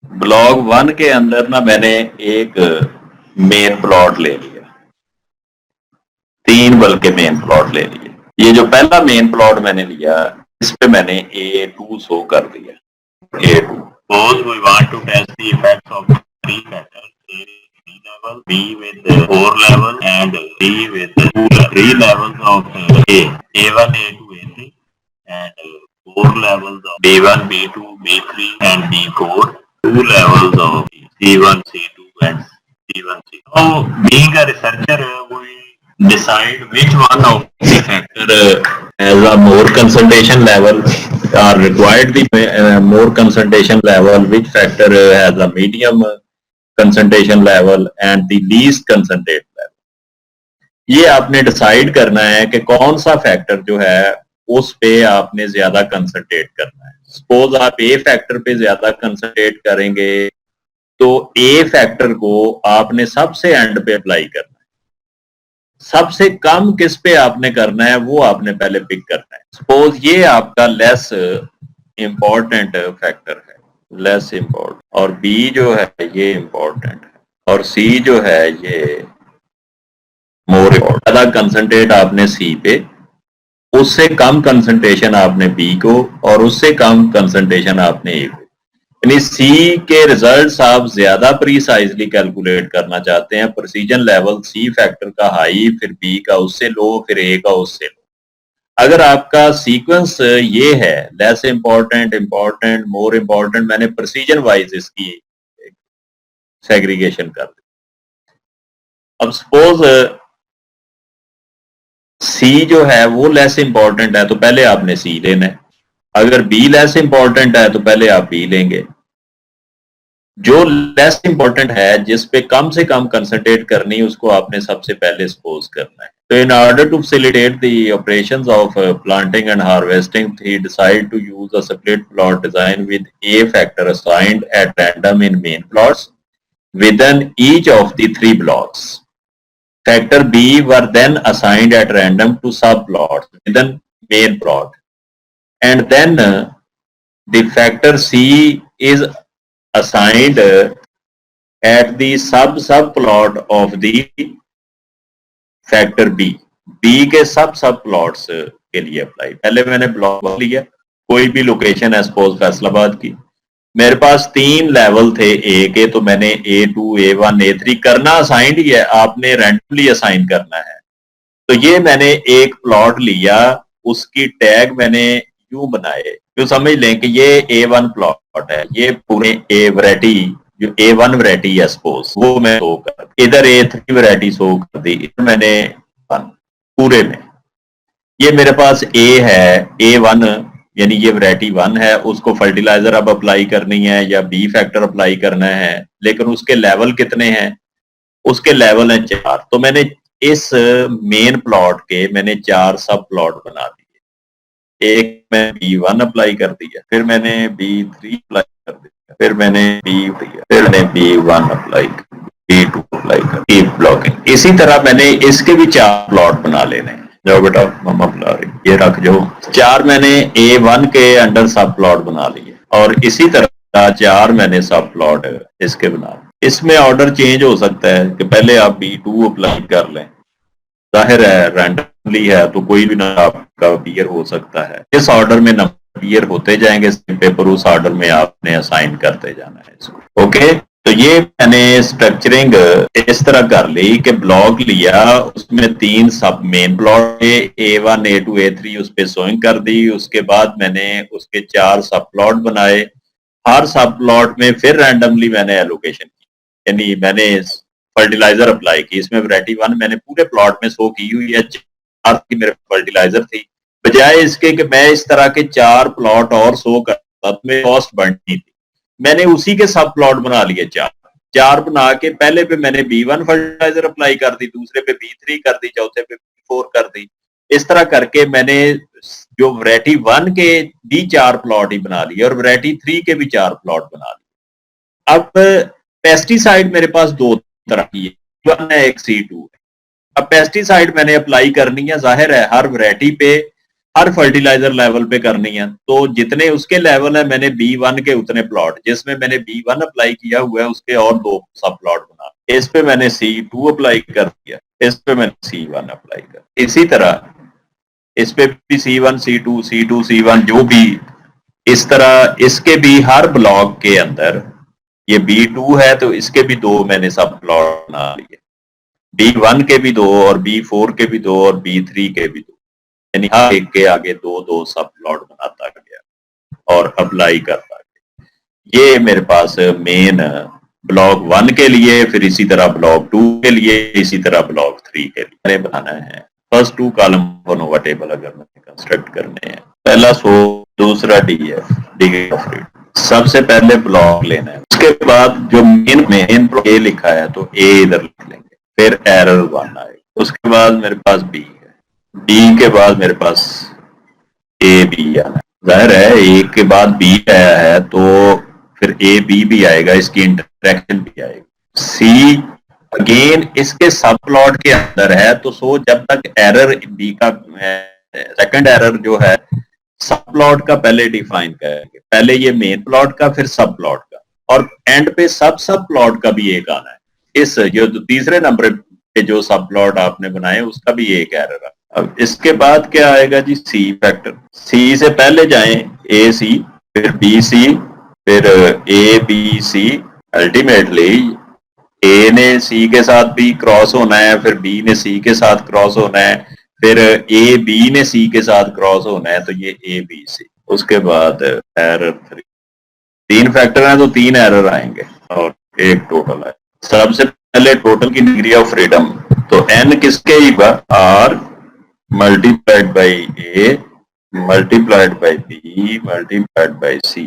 ब्लॉक 1 के अंदर ना मैंने एक मेन प्लॉट ले लिया, 3 बल्कि मेन प्लॉट ले लिए। ये जो पहला मेन प्लॉट मैंने लिया इस पे मैंने A2 शो कर दिया। A2 suppose we want to test the effects of 3 factors, A 3 level, B with 4 level and C with 3 levels of A, A1 A2 A3 and 4 levels of B1 B2 B3 and B4, 2 levels of C1 C2 and C1 C2. So being a researcher we decide which one of the factor has a more concentration level are required the more concentration level, which factor has a medium concentration level and the least concentrate level. ये आपने decide करना है कि कौन सा factor जो है उस पे आपने ज्यादा कंसंट्रेट करना है। सपोज आप ए फैक्टर पे ज्यादा कंसंट्रेट करेंगे तो ए फैक्टर को आपने सबसे एंड पे अप्लाई करना है, सबसे कम किस पे आपने करना है वो आपने पहले पिक करना है। सपोज ये आपका लेस इंपॉर्टेंट फैक्टर है, लेस इंपॉर्टेंट, और बी जो है ये इंपॉर्टेंट है और सी जो है ये मोर इंपॉर्टेंट। ज्यादा कंसंट्रेट आपने सी पे, उससे कम कंसंट्रेशन आपने बी को और उससे कम कंसंट्रेशन आपने ए पे। यानी सी के रिजल्ट्स आप ज्यादा प्रीसाइजली कैलकुलेट करना चाहते हैं, प्रिसीजन लेवल सी फैक्टर का हाई, फिर बी का उससे लो, फिर ए का उससे लो। अगर आपका सीक्वेंस ये है less important, important, more important, मैंने प्रिसीजन वाइज इसकी सेग्रीगेशन कर दी। अब सपोज सी जो है वो लेस इंपॉर्टेंट है तो पहले आपने सी लेना है, अगर बी लेस इंपॉर्टेंट है तो पहले आप बी लेंगे। जो लेस इंपॉर्टेंट है जिस पे कम से कम कंसंट्रेट करनी उसको आपने सबसे पहले सपोज करना है। तो in order to facilitate the operations of planting and harvesting he decided to use a split plot design with a factor assigned at random in main plots within each of the 3 blocks. Factor B were then assigned at random to subplots within main plot, and then the factor C is assigned at the subplot of the factor B. B के सब plots के लिए apply. पहले मैंने block लिया, कोई भी location है सपोज फैसलाबाद की, मेरे पास 3 लेवल थे ए के, तो मैंने A2 A1 A3 करना असाइंड ही है, आपने रैंडमली असाइन करना है। तो ये मैंने एक प्लॉट लिया, उसकी टैग मैंने यूं बनाए, तो समझ लें कि ये A1 प्लॉट है, ये पूरे ए वैरायटी जो A1 वैरायटी है सपोज वो मैं शो कर, इधर A3 वैरायटी शो कर दी, इधर मैंने पूरे में। ये मेरे पास A है, A1 यानी ये वैरायटी 1 है, उसको फर्टिलाइजर अब अप्लाई करनी है या बी फैक्टर अप्लाई करना है, लेकिन उसके लेवल कितने हैं, उसके लेवल हैं 4। तो मैंने इस मेन प्लॉट के मैंने 4 सब प्लॉट बना दिए। एक मैं B1 अप्लाई कर दिया, फिर मैंने B3 अप्लाई कर दिया, फिर मैंने बी दिया, फिर मैंने B1 अप्लाई कर, B2 अप्लाई कर, कीप ब्लॉकिंग। इसी तरह मैंने इसके भी 4 प्लॉट बना लेने हैं। जाओ बेटा, मम्मा बुला रही, ये रख जाओ। 4 मैंने A1 के अंडर सब प्लॉट बना लिए और इसी तरह 4 मैंने सब प्लॉट इसके बना लिए। इसमें ऑर्डर चेंज हो सकता है कि पहले आप B2 अप्लाई कर लें, जाहिर है रैंडमली है तो कोई भी नंबर आपका अपीयर हो सकता है। इस ऑर्डर में नंबर अपीयर होते जाएंगे पेपर, उस ऑर्डर में आपने असाइन करते जाना है इसको। ओके, तो ये मैंने स्ट्रक्चरिंग इस तरह कर ली कि ब्लॉक लिया, उसमें 3 सब main plot A1 A2 A3 उस पर सोइंग कर दी। उसके बाद मैंने उसके 4 सब प्लॉट बनाए। हर सब प्लॉट में फिर रैंडमली मैंने एलोकेशन की, यानी मैंने फर्टिलाइजर अप्लाई की। इसमें वैरायटी 1 मैंने पूरे प्लॉट में शो की हुई है, 4 की मेरे फर्टिलाइजर थी। बजाय इसके कि मैं इस तरह के 4 प्लॉट और शो करता तो मेरी कॉस्ट बढ़नी थी, मैंने उसी के सब प्लॉट बना लिए 4 बना के पहले पे मैंने B1 फर्टिलाइजर अप्लाई कर दी, दूसरे पे B3 कर दी, चौथे पे B4 कर दी। इस तरह करके मैंने जो वैरायटी 1 के भी 4 प्लॉट ही बना लिए और वैरायटी 3 के भी 4 प्लॉट बना लिए। अब पेस्टिसाइड मेरे पास 2 तरह की है, C1 है, एक C2 है। अब पेस्टिसाइड मैंने अप्लाई करनी है, जाहिर है हर वैरायटी पे हर फर्टिलाइजर लेवल पे करनी है, तो जितने उसके लेवल है मैंने B1 के उतने प्लॉट, जिसमें मैंने B1 अप्लाई किया हुआ है उसके और 2 सब प्लॉट बना, इस पे मैंने C2 अप्लाई कर दिया, इस पे मैंने C1 अप्लाई कर। इसी तरह इस पे भी C1 C2 C2 C1 जो भी, इस तरह इसके भी हर ब्लॉक के अंदर, ये B2 है तो इसके भी 2 मैंने सब प्लॉट बना लिए, B1 के भी 2 और B4 के भी 2 और B3 के भी 2, यानी हर एक के आगे 2-2 सब प्लॉट बनाता गया और अप्लाई करता गया। ये मेरे पास मेन ब्लॉक 1 के लिए, फिर इसी तरह ब्लॉक 2 के लिए, इसी तरह ब्लॉक 3 के लिए मैंने बनाना है। फर्स्ट 2 कॉलम नोवा टेबल अगर मैंने कंस्ट्रक्ट करने हैं, पहला सो, दूसरा DF डिग्री ऑफ फ्रीडम। सबसे पहले ब्लॉक लेना है, उसके बाद जो मेन ए लिखा है तो A इधर लिख लेंगे, फिर एरर 1 आएगा, उसके बाद मेरे पास B है, B के बाद मेरे पास AB आना है। जाहिर है A के बाद B आया है तो फिर AB भी आएगा, इसकी इंटरेक्शन भी आएगी। C अगेन इसके सब प्लॉट के अंदर है, तो सो जब तक एरर B का सेकंड एरर जो है सब प्लॉट का पहले डिफाइन करेंगे, पहले ये मेन प्लॉट का फिर सब प्लॉट का, और एंड पे सब प्लॉट का भी एक आना है। इस जो तीसरे नंबर पे जो सब प्लॉट आपने बनाए उसका भी एक एरर है। अब इसके बाद क्या आएगा जी, C फैक्टर। C से पहले जाएं AC, फिर BC, फिर ABC। अल्टीमेटली A ने C के साथ भी क्रॉस होना है, फिर B ने C के साथ क्रॉस होना है, फिर AB ने C के साथ क्रॉस होना है, तो ये ABC। उसके बाद एरर 3, 3 फैक्टर हैं तो 3 एरर आएंगे और एक टोटल है। सबसे पहले टोटल की डिग्री ऑफ फ्रीडम, तो N किसके ही R multiplied by A multiplied by B multiplied by C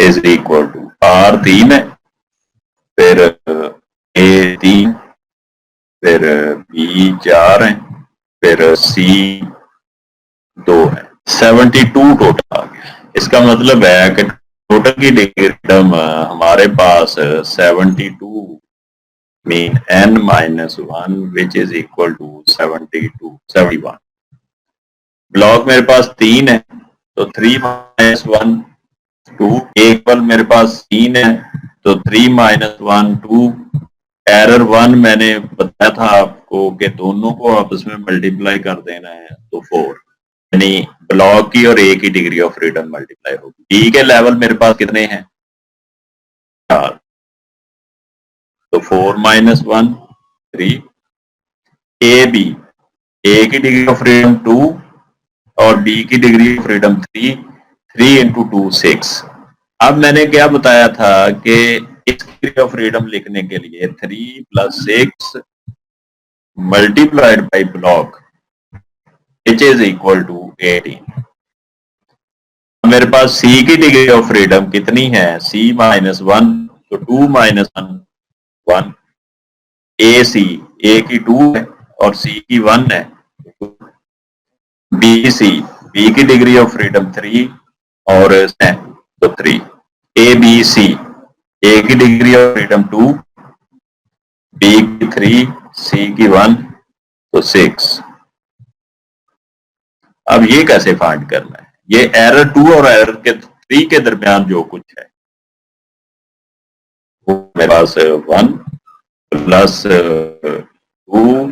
is equal to R 3 है, फिर A 3, फिर B 4 है, फिर C 2 है, 72 टोटल आ गया। इसका मतलब है कि टोटल की डिग्री हमारे पास 72 mean N minus 1 which is equal to 71। Block मेरे पास 3 है तो 3 minus 1 2, इक्वल मेरे पास 3 है तो 3 minus 1 2। एरर 1 मैंने बताया था आपको कि दोनों को आपस में मल्टीप्लाई कर देना है तो 4, यानी ब्लॉक की और A की डिग्री ऑफ फ्रीडम मल्टीप्लाई होगी। B के लेवल मेरे पास कितने हैं, 4, तो 4 minus 1 3। AB, A की डिग्री ऑफ फ्रीडम 2 और B की डिग्री ऑफ फ्रीडम 3, 3 into 2 6। अब मैंने क्या बताया था कि इस डिग्री ऑफ फ्रीडम लिखने के लिए 3 plus 6 multiplied by block which is equal to 18। मेरे पास C की डिग्री ऑफ फ्रीडम कितनी है, C minus 1, तो 2 minus 1 1। AC, A की 2 है और C की 1 है। BC, B की डिग्री ऑफ फ्रीडम 3 और तो 3। ए बी सी, ए की डिग्री ऑफ फ्रीडम 2, बी की 3, सी की 1, तो 6। अब ये कैसे फाइंड करना है? ये एरर 2 और एरर के 3 के दरमियान जो कुछ है वो मेरे पास 1 plus 2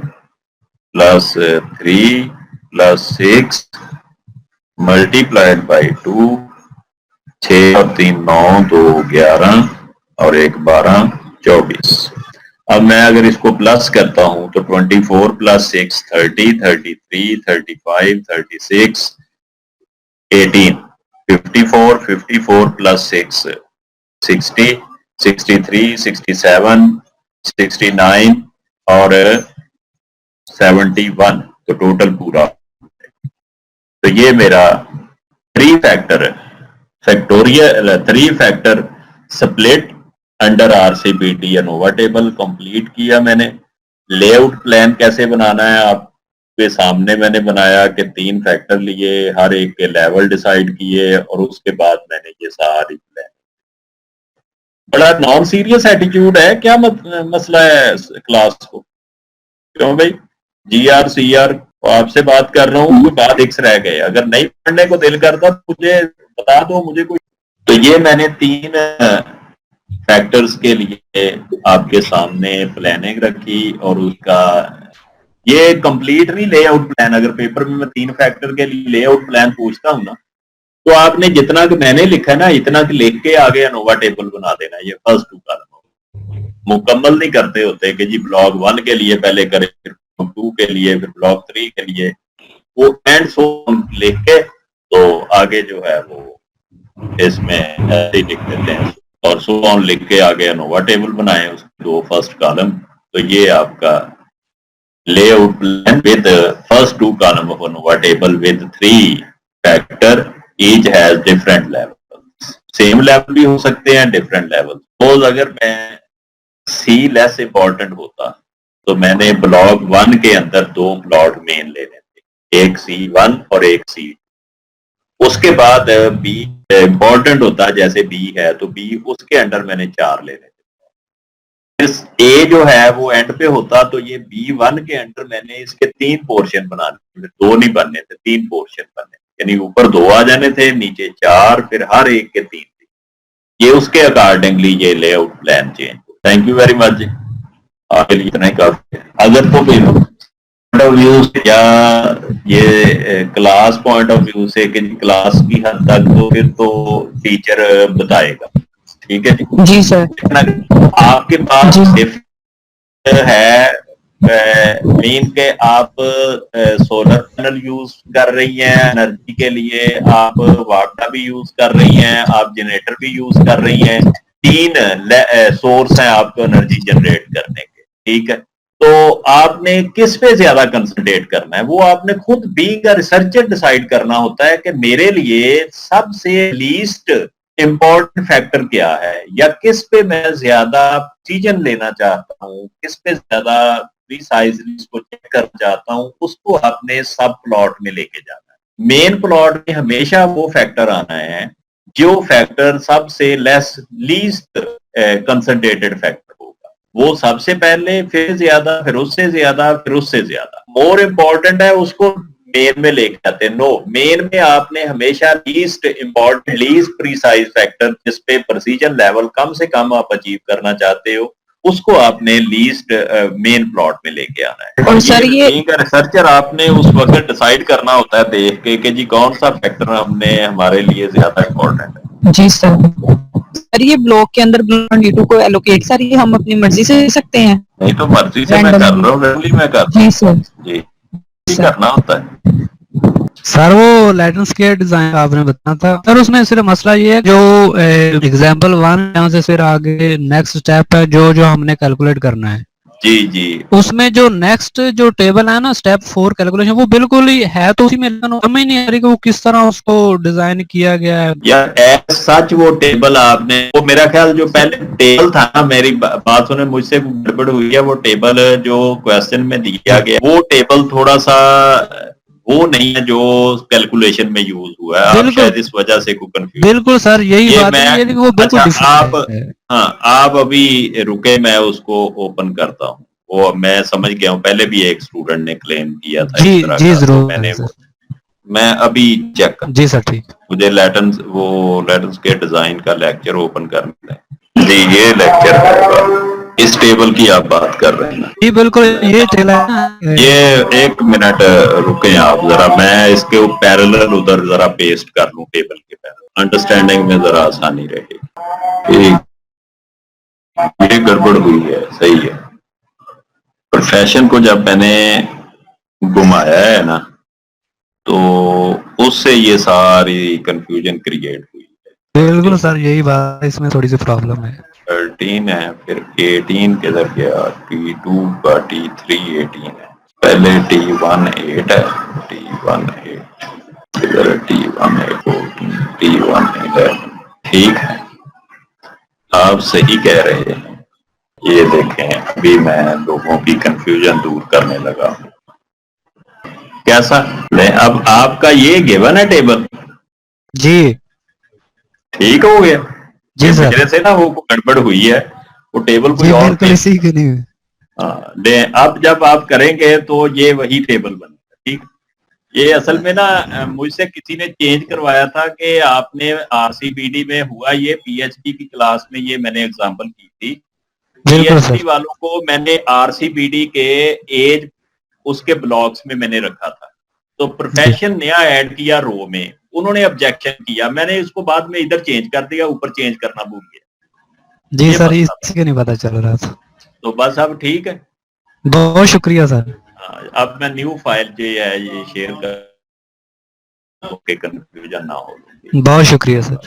plus 3 plus 6 multiplied by 2, 6 और 3 9, 2 11 और 1 12, 24। अब मैं अगर इसको प्लस करता हूं तो 24 प्लस 6 30, 33, 35, 36, 18, 54, 54 प्लस 6 60, 63, 67, 69 और 71, तो टोटल पूरा। तो ये मेरा 3 factor factorial 3 factor split under RCPT ANOVA table complete किया मैंने। लेआउट प्लान कैसे बनाना है आपके सामने मैंने बनाया कि 3 फैक्टर लिए, हर एक के लेवल डिसाइड किए और उसके बाद मैंने ये सारी प्लान। बड़ा नॉन सीरियस एटीट्यूड है क्या? मसला है क्लास को? क्यों भाई? GR CR आपसे बात कर रहा हूँ, बात X रह गए। अगर नहीं पढ़ने को दिल करता तो मुझे बता दो, मुझे कोई। तो ये मैंने 3 फैक्टर्स के लिए आपके सामने प्लानिंग रखी और उसका ये कंप्लीट नहीं लेआउट प्लान। अगर पेपर में मैं 3 फैक्टर के लिए लेआउट प्लान पूछता हूँ ना, तो आपने जितना कि मैंने लिखा ना इतना कि लिख के आगे अनोवा टेबल बना देना। ये फर्स्ट 2 कॉलम मुकम्मल नहीं करते होते कि जी ब्लॉक 1 के लिए पहले करें, फिर ब्लॉक 2 के लिए, फिर ब्लॉक 3 के लिए, वो एंड सो लिख के तो आगे जो है वो इसमें ऐसे ही लिख देते हैं और सो ऑन लिख के आगे अनोवा टेबल बनाए उसके 2 फर्स्ट कॉलम। तो ये आपका layout plan with first 2 column of ANOVA table with 3 factor, each has different level. Same level भी हो सकते हैं, डिफरेंट लेवल। सपोज अगर मैं सी लेस इंपॉर्टेंट होता तो मैंने ब्लॉक 1 के अंदर 2 प्लॉट मेन लेने थे, एक C1 और एक C। उसके बाद बी इंपॉर्टेंट होता, जैसे बी है तो बी उसके अंडर मैंने 4 लेने थे। इस ए जो है वो एंड पे होता तो ये B1 के अंडर मैंने इसके 3 पोर्शन बनाने थे, 2 नहीं बनने थे, 3 पोर्शन बनने, यानी ऊपर 2 आ जाने थे, नीचे 4, फिर हर एक के 3 थे। ये उसके अकॉर्डिंगली ये layout plan change. Thank you very much. आपके लिए इतना ही काफी है। अगर तो पॉइंट ऑफ व्यू से या ये क्लास पॉइंट ऑफ व्यू से कि क्लास की हद तक तो फिर तो टीचर बताएगा, ठीक है जी सर। आपके पास है मीन के आप सोलर पैनल यूज कर रही हैं एनर्जी के लिए, आप वाटर भी यूज कर रही हैं, आप जनरेटर भी यूज कर रही हैं। 3 सोर्स हैं आपको एनर्जी जनरेट करने के, ठीक है। तो आपने किस पे ज्यादा कंसंट्रेट करना है वो आपने खुद बीइंग अ रिसर्चर डिसाइड करना होता है कि मेरे लिए सबसे लीस्ट इंपॉर्टेंट फैक्टर क्या है, या किस पे मैं ज्यादा डिसीजन लेना चाहता हूँ, किस पे ज्यादा प्रीसाइजली इसको चेक करना चाहता हूँ, उसको आपने सब प्लॉट में लेके जाना है। मेन प्लॉट में हमेशा वो फैक्टर आना है जो फैक्टर सबसे लेस लीस्ट कंसंट्रेटेड फैक्टर होगा, वो सबसे पहले, फिर ज्यादा, फिर उससे ज्यादा, फिर उससे ज्यादा। मोर इंपॉर्टेंट है उसको मेन में लेके आते हैं। नो, मेन में आपने हमेशा least important, least precise factor जिस पे प्रिसीजन लेवल कम से कम आप अचीव करना चाहते हो, उसको आपने लीस्ट मेन प्लॉट में लेके आना है। और सर ये रिसर्चर आपने उस वक्त डिसाइड करना होता है देख के कि जी कौन सा फैक्टर हमने हमारे लिए ज्यादा इंपॉर्टेंट है। जी सर ये ब्लॉक के अंदर ब्लॉक D2 को एलोकेट सर ये हम अपनी मर्जी से ले सकते हैं? नहीं तो मर्जी से मैं कर रहा हूँ, रेगुलरली मैं कर रहा हूँ। जी सर जी करना होता है सर। वो लैंडस्केप डिजाइन आपने बताया था सर, उसमें सिर्फ मसला ये है जो एग्जांपल 1 यहाँ से फिर आगे नेक्स्ट स्टेप है जो जो हमने कैलकुलेट करना है। जी जी, उसमें जो नेक्स्ट जो टेबल है ना स्टेप 4 कैलकुलेशन, वो बिल्कुल ही है तो उसी में हमें नहीं आ रही कि वो किस तरह उसको डिजाइन किया गया है। यार एज सच वो टेबल आपने, वो मेरा ख्याल जो पहले टेबल था ना, मेरी बात सुने मुझसे गड़बड़ हुई है, वो टेबल जो क्वेश्चन में दिया गया वो टेबल थोड़ा सा वो नहीं है जो कैलकुलेशन में यूज हुआ है। आप बिल्कुल। शायद इस वजह से कोई कंफ्यूजन। बिल्कुल सर, यही ये बात है, मैं- ये नहीं, वो बिल्कुल अच्छा, आप different है। हाँ, आप अभी रुके, मैं उसको ओपन करता हूँ। वो मैं समझ गया हूँ, पहले भी एक स्टूडेंट ने क्लेम किया था जी इस तरह जी का, तो जरूर मैंने सर। मैं अभी चेक कर, जी सर ठीक। मुझे लैटन्स के डिजाइन का लेक्चर ओपन करना है जी। ये लेक्चर होगा, इस टेबल की आप बात कर रहे हैं ना? जी बिल्कुल, ये टेबल है ना। ये एक मिनट रुके आप जरा, मैं इसके पैरेलल उधर जरा पेस्ट कर लूं, टेबल के पैरेलल, अंडरस्टैंडिंग में जरा आसानी रहेगी। ये गड़बड़ हुई है, सही है। प्रोफेशन को जब मैंने घुमाया है ना, तो उससे ये सारी कंफ्यूजन क्रिएट हुई है। बिल्कुल सर, यही बात, इसमें थोड़ी सी प्रॉब्लम है। 13 है, फिर 18 किधर गया, T2 का T3 18 है, पहले T1 8 है, T1 8 किधर है, T1 14, T1 11। ठीक है, आप सही कह रहे हैं। ये देखें, अभी मैं लोगों की कंफ्यूजन दूर करने लगा हूं। कैसा नहीं, अब आपका ये गिवन है टेबल, जी ठीक हो गया। जी ये सर। पिछले से ना वो गड़बड़ हुई है, वो टेबल कोई जी और बिल्कुल इसी के नहीं। हाँ, अब जब आप करेंगे तो ये वही टेबल बनेगा। ठीक, ये असल में ना मुझसे किसी ने चेंज करवाया था कि आपने आरसीबीडी में हुआ, ये पीएचडी की क्लास में ये मैंने एग्जांपल की थी। बिल्कुल पीएचडी सर। वालों को मैंने आरसीबीडी के एज उसके ब्लॉक्स में मैंने रखा था, तो प्रोफेशन नया ऐड किया रो में, उन्होंने ऑब्जेक्शन किया, मैंने इसको बाद में इधर चेंज कर दिया, ऊपर चेंज करना भूल गया। जी ये सर, मसला था। इसी के नहीं पता चल रहा था। तो बस अब ठीक है। बहुत शुक्रिया सर। अब मैं न्यू फाइल जो है ये शेयर कर, ओके, कंफ्यूजन ना हो। बहुत शुक्रिया सर।